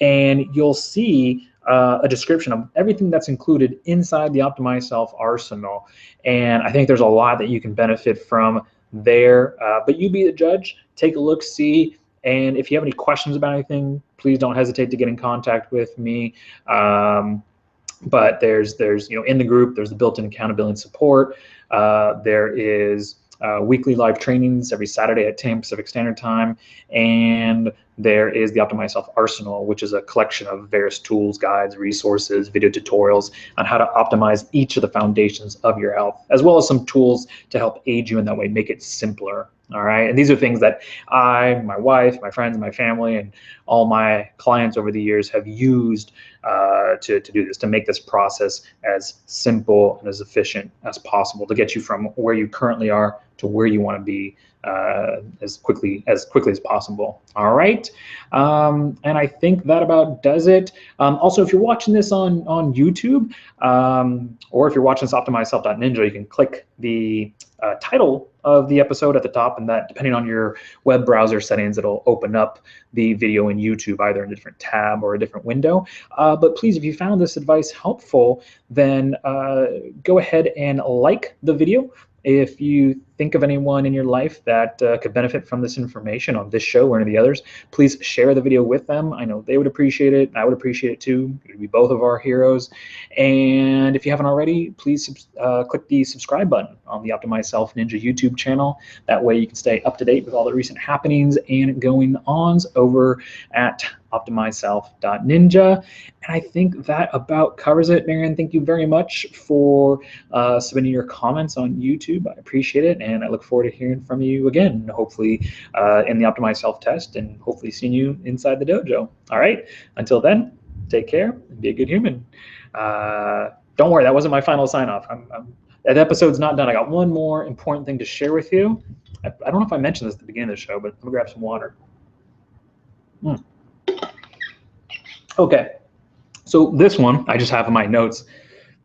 and you'll see a description of everything that's included inside the Optimized Self arsenal. And I think there's a lot that you can benefit from there. But you be the judge. Take a look, see. And if you have any questions about anything, please don't hesitate to get in contact with me. But there's in the group, there's the built-in accountability and support. There is weekly live trainings every Saturday at 10 Pacific Standard Time. And there is the Optimized Self Arsenal, which is a collection of various tools, guides, resources, video tutorials on how to optimize each of the foundations of your health, as well as some tools to help aid you in that way, make it simpler. All right, and these are things that I, my wife, my friends, my family, and all my clients over the years have used to do this, to make this process as simple and as efficient as possible, to get you from where you currently are to where you want to be as quickly as possible. All right, and I think that about does it. Also, if you're watching this on YouTube, or if you're watching this Optimized Self Ninja, you can click the title of the episode at the top, and that, depending on your web browser settings, it'll open up the video in YouTube either in a different tab or a different window. But please, if you found this advice helpful, then go ahead and like the video. If you think of anyone in your life that could benefit from this information on this show or any of the others, please share the video with them. I know they would appreciate it. I would appreciate it too. It would be both of our heroes. And if you haven't already, please click the subscribe button on the Optimized Self Ninja YouTube channel. That way you can stay up to date with all the recent happenings and going-ons over at optimizedself.ninja. And I think that about covers it. Marian, thank you very much for submitting your comments on YouTube. I appreciate it, and I look forward to hearing from you again, hopefully in the Optimized Self test, and hopefully seeing you inside the dojo. All right, until then, take care and be a good human. Don't worry, that wasn't my final sign-off. That episode's not done. I got one more important thing to share with you. I don't know if I mentioned this at the beginning of the show, but I'm gonna grab some water. Okay, so this one I just have in my notes.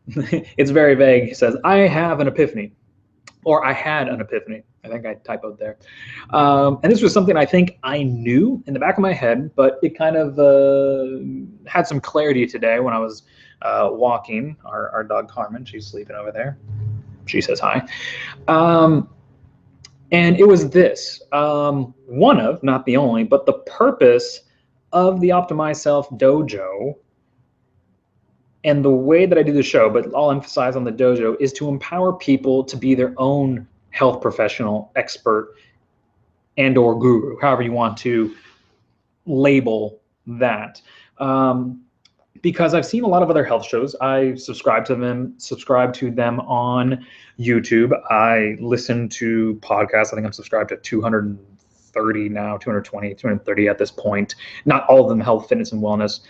It's very vague. It says, I have an epiphany, or I had an epiphany. I think I typoed there. And this was something I think I knew in the back of my head, but it kind of had some clarity today when I was walking our dog Carmen. She's sleeping over there. She says hi. And it was this, one of, not the only, but the purpose of the Optimized Self Dojo, and the way that I do the show, but I'll emphasize on the dojo, is to empower people to be their own health professional, expert, and or guru, however you want to label that. Because I've seen a lot of other health shows. I subscribe to them on YouTube. I listen to podcasts. I think I'm subscribed to 230 now, 220, 230 at this point. Not all of them health, fitness, and wellness.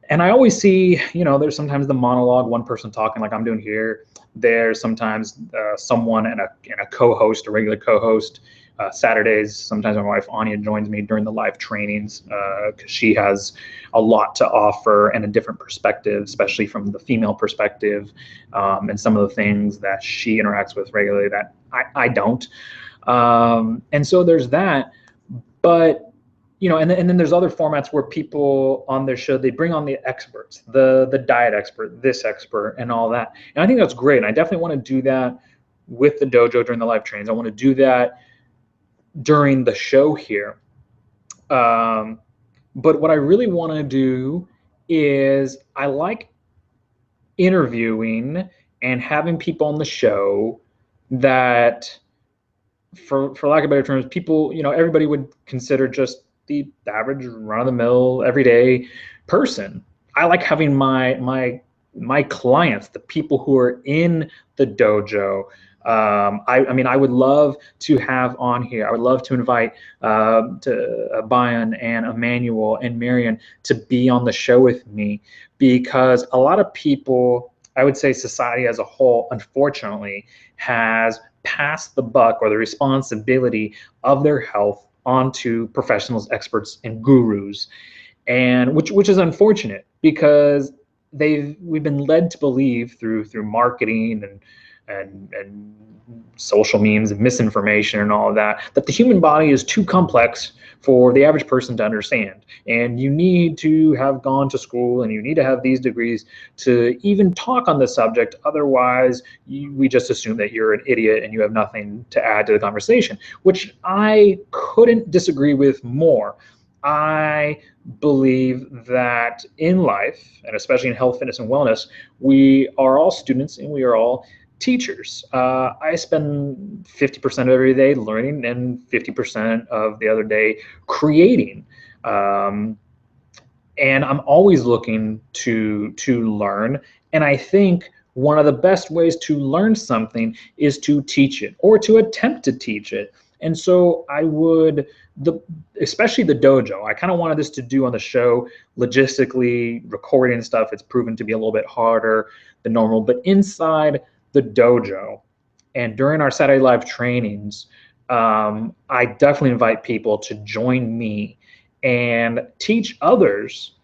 And I always see, there's sometimes the monologue, one person talking like I'm doing here. There's sometimes someone and a co-host, a regular co-host. Saturdays, sometimes my wife Anya joins me during the live trainings because she has a lot to offer and a different perspective, especially from the female perspective, and some of the things that she interacts with regularly that I don't. And so there's that. But and then there's other formats where people on their show, they bring on the experts, the diet expert, this expert, and all that. And I think that's great. And I definitely want to do that with the dojo during the live trainings. I want to do that during the show here. But what I really want to do is I like interviewing and having people on the show that, for lack of better terms, people, everybody would consider just the average run-of-the-mill everyday person. I like having my clients, the people who are in the dojo. I mean, I would love to have on here, I would love to invite Bayan and Emmanuel and Marian to be on the show with me, because a lot of people, I would say society as a whole, unfortunately, has passed the buck or the responsibility of their health onto professionals, experts, and gurus, and which is unfortunate, because we've been led to believe through marketing and social memes and misinformation and all of that the human body is too complex for the average person to understand, and you need to have gone to school and you need to have these degrees to even talk on the subject. Otherwise, we just assume that you're an idiot and you have nothing to add to the conversation, which I couldn't disagree with more. I believe that in life, and especially in health, fitness, and wellness, we are all students and we are all teachers. I spend 50% of every day learning and 50% of the other day creating. And I'm always looking to learn. And I think one of the best ways to learn something is to teach it, or to attempt to teach it. And so I would, especially the dojo, I kind of wanted this to do on the show, logistically, recording stuff, it's proven to be a little bit harder than normal. But inside the dojo and during our Saturday Live trainings, I definitely invite people to join me and teach others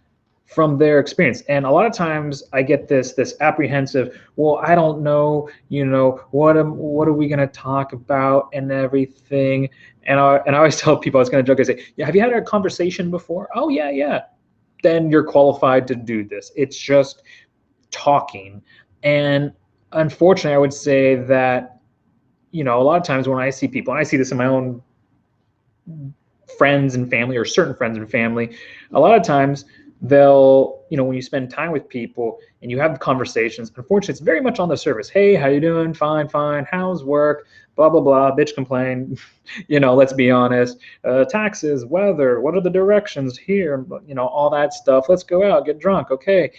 from their experience. And a lot of times I get this apprehensive, well, I don't know, what are we going to talk about and everything. And I always tell people, I was going to joke, I say, yeah, have you had a conversation before? Oh yeah. Then you're qualified to do this. It's just talking. And unfortunately, I would say that, a lot of times when I see people, and I see this in my own friends and family, or certain friends and family, a lot of times they'll, when you spend time with people and you have conversations, unfortunately, it's very much on the surface. Hey, how you doing? Fine. How's work? Blah, blah, blah, bitch complain. Let's be honest. Taxes, weather, what are the directions here? All that stuff. Let's go out, get drunk. Okay.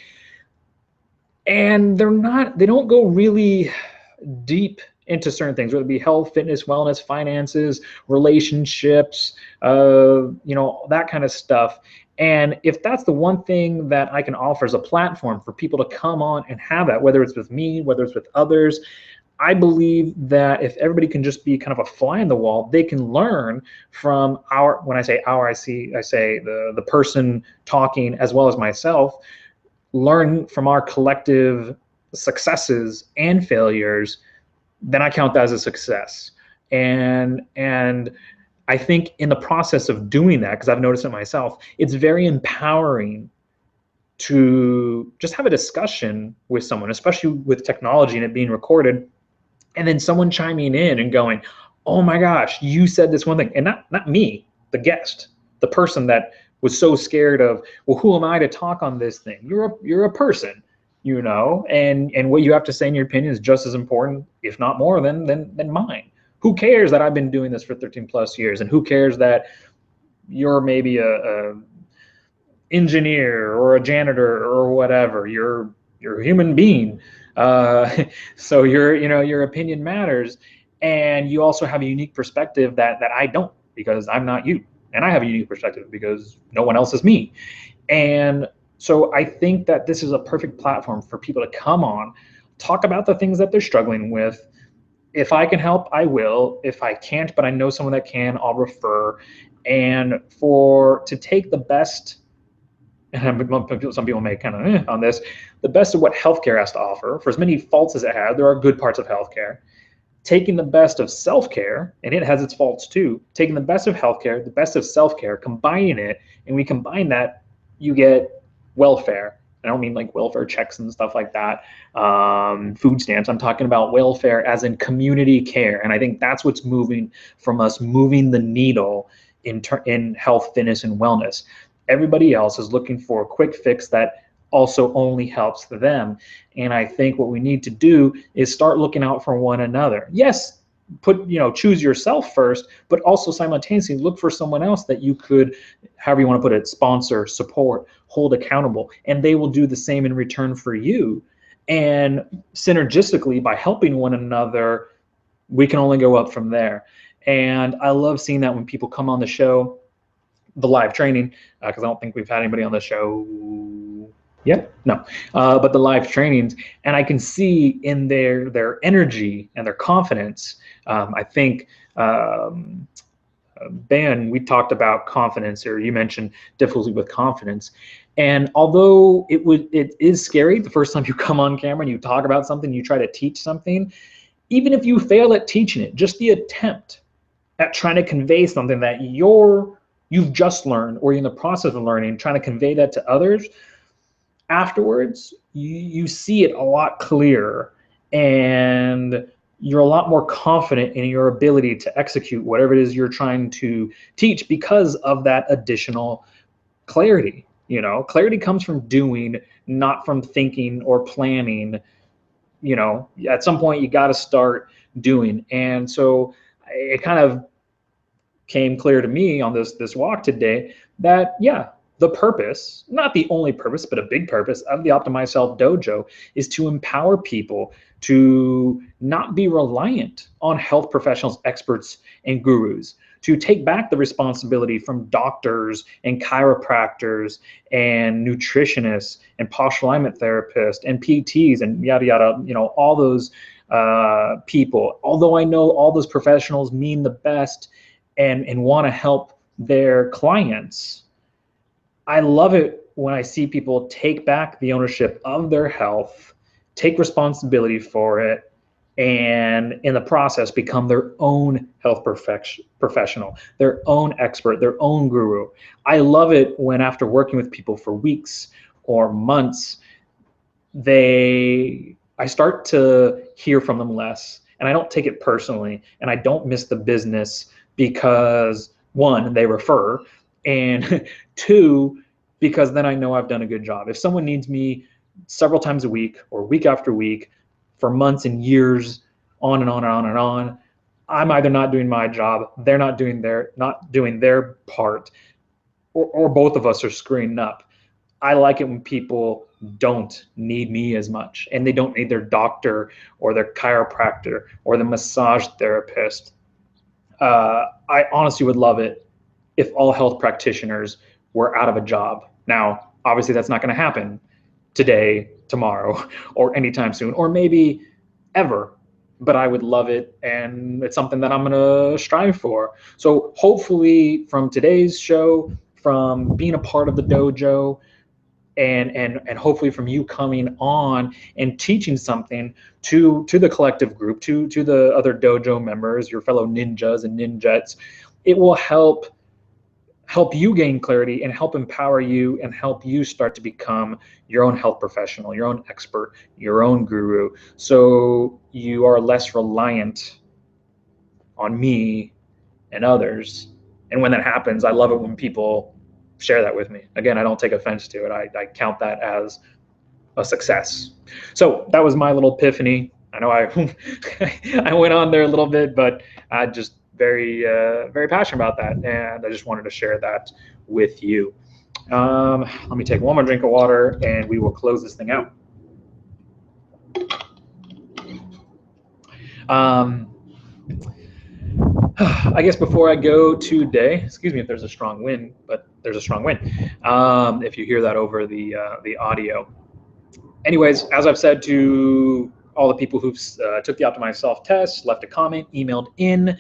And they don't go really deep into certain things, whether it be health, fitness, wellness, finances, relationships, that kind of stuff. And if that's the one thing that I can offer as a platform for people to come on and have that, whether it's with me, whether it's with others, I believe that if everybody can just be kind of a fly in the wall, they can learn from when I say I say the person talking as well as myself, learn from our collective successes and failures, then I count that as a success. And I think in the process of doing that, because I've noticed it myself, it's very empowering to just have a discussion with someone, especially with technology and it being recorded, and then someone chiming in and going, oh my gosh, you said this one thing. And not me, the guest, the person that was so scared of, well, who am I to talk on this thing? You're a person, and what you have to say in your opinion is just as important, if not more, than mine. Who cares that I've been doing this for 13 plus years? And who cares that you're maybe a engineer or a janitor or whatever? You're a human being. So your opinion matters. And you also have a unique perspective that I don't, because I'm not you. And I have a unique perspective because no one else is me. And so I think that this is a perfect platform for people to come on, talk about the things that they're struggling with. If I can help, I will. If I can't, but I know someone that can, I'll refer. And to take the best, and some people may kind of on this, the best of what healthcare has to offer. For as many faults as it has, there are good parts of healthcare. Taking the best of self-care, and it has its faults too, taking the best of healthcare, the best of self-care, combining it, and we combine that, you get welfare. I don't mean like welfare checks and stuff like that, food stamps. I'm talking about welfare as in community care. And I think that's what's moving the needle in health, fitness, and wellness. Everybody else is looking for a quick fix that also only helps them. And I think what we need to do is start looking out for one another. Yes, choose yourself first, but also simultaneously look for someone else that you could, however you want to put it, sponsor, support, hold accountable, and they will do the same in return for you. And synergistically, by helping one another, we can only go up from there. And I love seeing that when people come on the show, the live training, because I don't think we've had anybody on the show yet. No, but the live trainings, and I can see in their energy and their confidence. I think Ben, we talked about confidence, or you mentioned difficulty with confidence. And although it is scary the first time you come on camera and you talk about something, you try to teach something, even if you fail at teaching it, just the attempt at trying to convey something that you've just learned, or you're in the process of learning, trying to convey that to others, afterwards, you see it a lot clearer, and you're a lot more confident in your ability to execute whatever it is you're trying to teach because of that additional clarity. Clarity comes from doing, not from thinking or planning. At some point you got to start doing. And so it kind of came clear to me on this walk today that, yeah, The purpose, not the only purpose, but a big purpose of the Optimized Self Dojo is to empower people to not be reliant on health professionals, experts, and gurus, to take back the responsibility from doctors and chiropractors and nutritionists and posture alignment therapists and PTs and yada, yada, all those people. Although I know all those professionals mean the best and want to help their clients, I love it when I see people take back the ownership of their health, take responsibility for it, and in the process become their own health professional, their own expert, their own guru. I love it when after working with people for weeks or months, I start to hear from them less, and I don't take it personally, and I don't miss the business because, one, they refer, and two, because then I know I've done a good job. If someone needs me several times a week or week after week for months and years, on and on and on and on, I'm either not doing my job, they're not doing their part, or both of us are screwing up. I like it when people don't need me as much, and they don't need their doctor or their chiropractor or the massage therapist. I honestly would love it if all health practitioners were out of a job. Now, obviously that's not going to happen today, tomorrow, or anytime soon, or maybe ever, but I would love it, and it's something that I'm going to strive for. So hopefully from today's show, from being a part of the dojo, and hopefully from you coming on and teaching something to the collective group, to the other dojo members, your fellow ninjas and ninjets, it will help you gain clarity and help empower you and help you start to become your own health professional, your own expert, your own guru, so you are less reliant on me and others. And when that happens, I love it when people share that with me. Again, I don't take offense to it. I count that as a success. So that was my little epiphany. I know I I went on there a little bit, but I just very passionate about that, and I just wanted to share that with you. Let me take one more drink of water, and we will close this thing out. I guess before I go today, excuse me if there's a strong wind, but there's a strong wind. If you hear that over the audio. Anyways, as I've said to all the people who've took the Optimized Self test, left a comment, emailed in,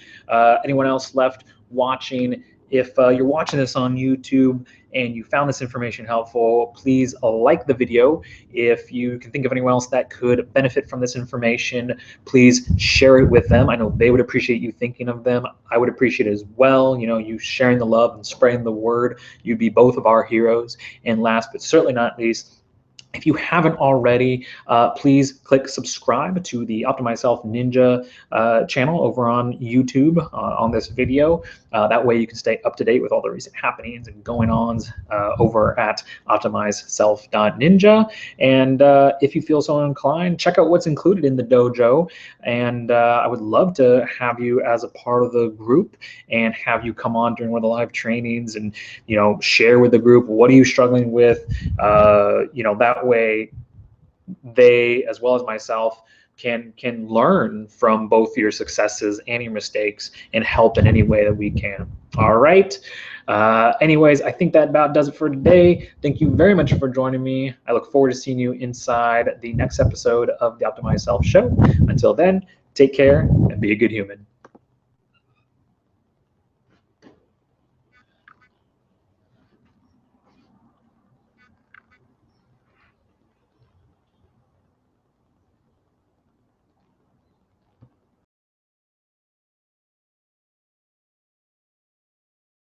anyone else left watching, if you're watching this on YouTube and you found this information helpful, please like the video. If you can think of anyone else that could benefit from this information, please share it with them. I know they would appreciate you thinking of them. I would appreciate it as well. You sharing the love and spreading the word. You'd be both of our heroes. And last but certainly not least, if you haven't already, please click subscribe to the Optimized Self Ninja channel over on YouTube on this video. That way you can stay up to date with all the recent happenings and going-ons over at optimizedself.ninja. And if you feel so inclined, check out what's included in the dojo. And I would love to have you as a part of the group and have you come on during one of the live trainings and share with the group, what are you struggling with? That way they, as well as myself, can learn from both your successes and your mistakes and help in any way that we can. All right. Anyways, I think that about does it for today. Thank you very much for joining me. I look forward to seeing you inside the next episode of the Optimized Self Show. Until then, take care and be a good human.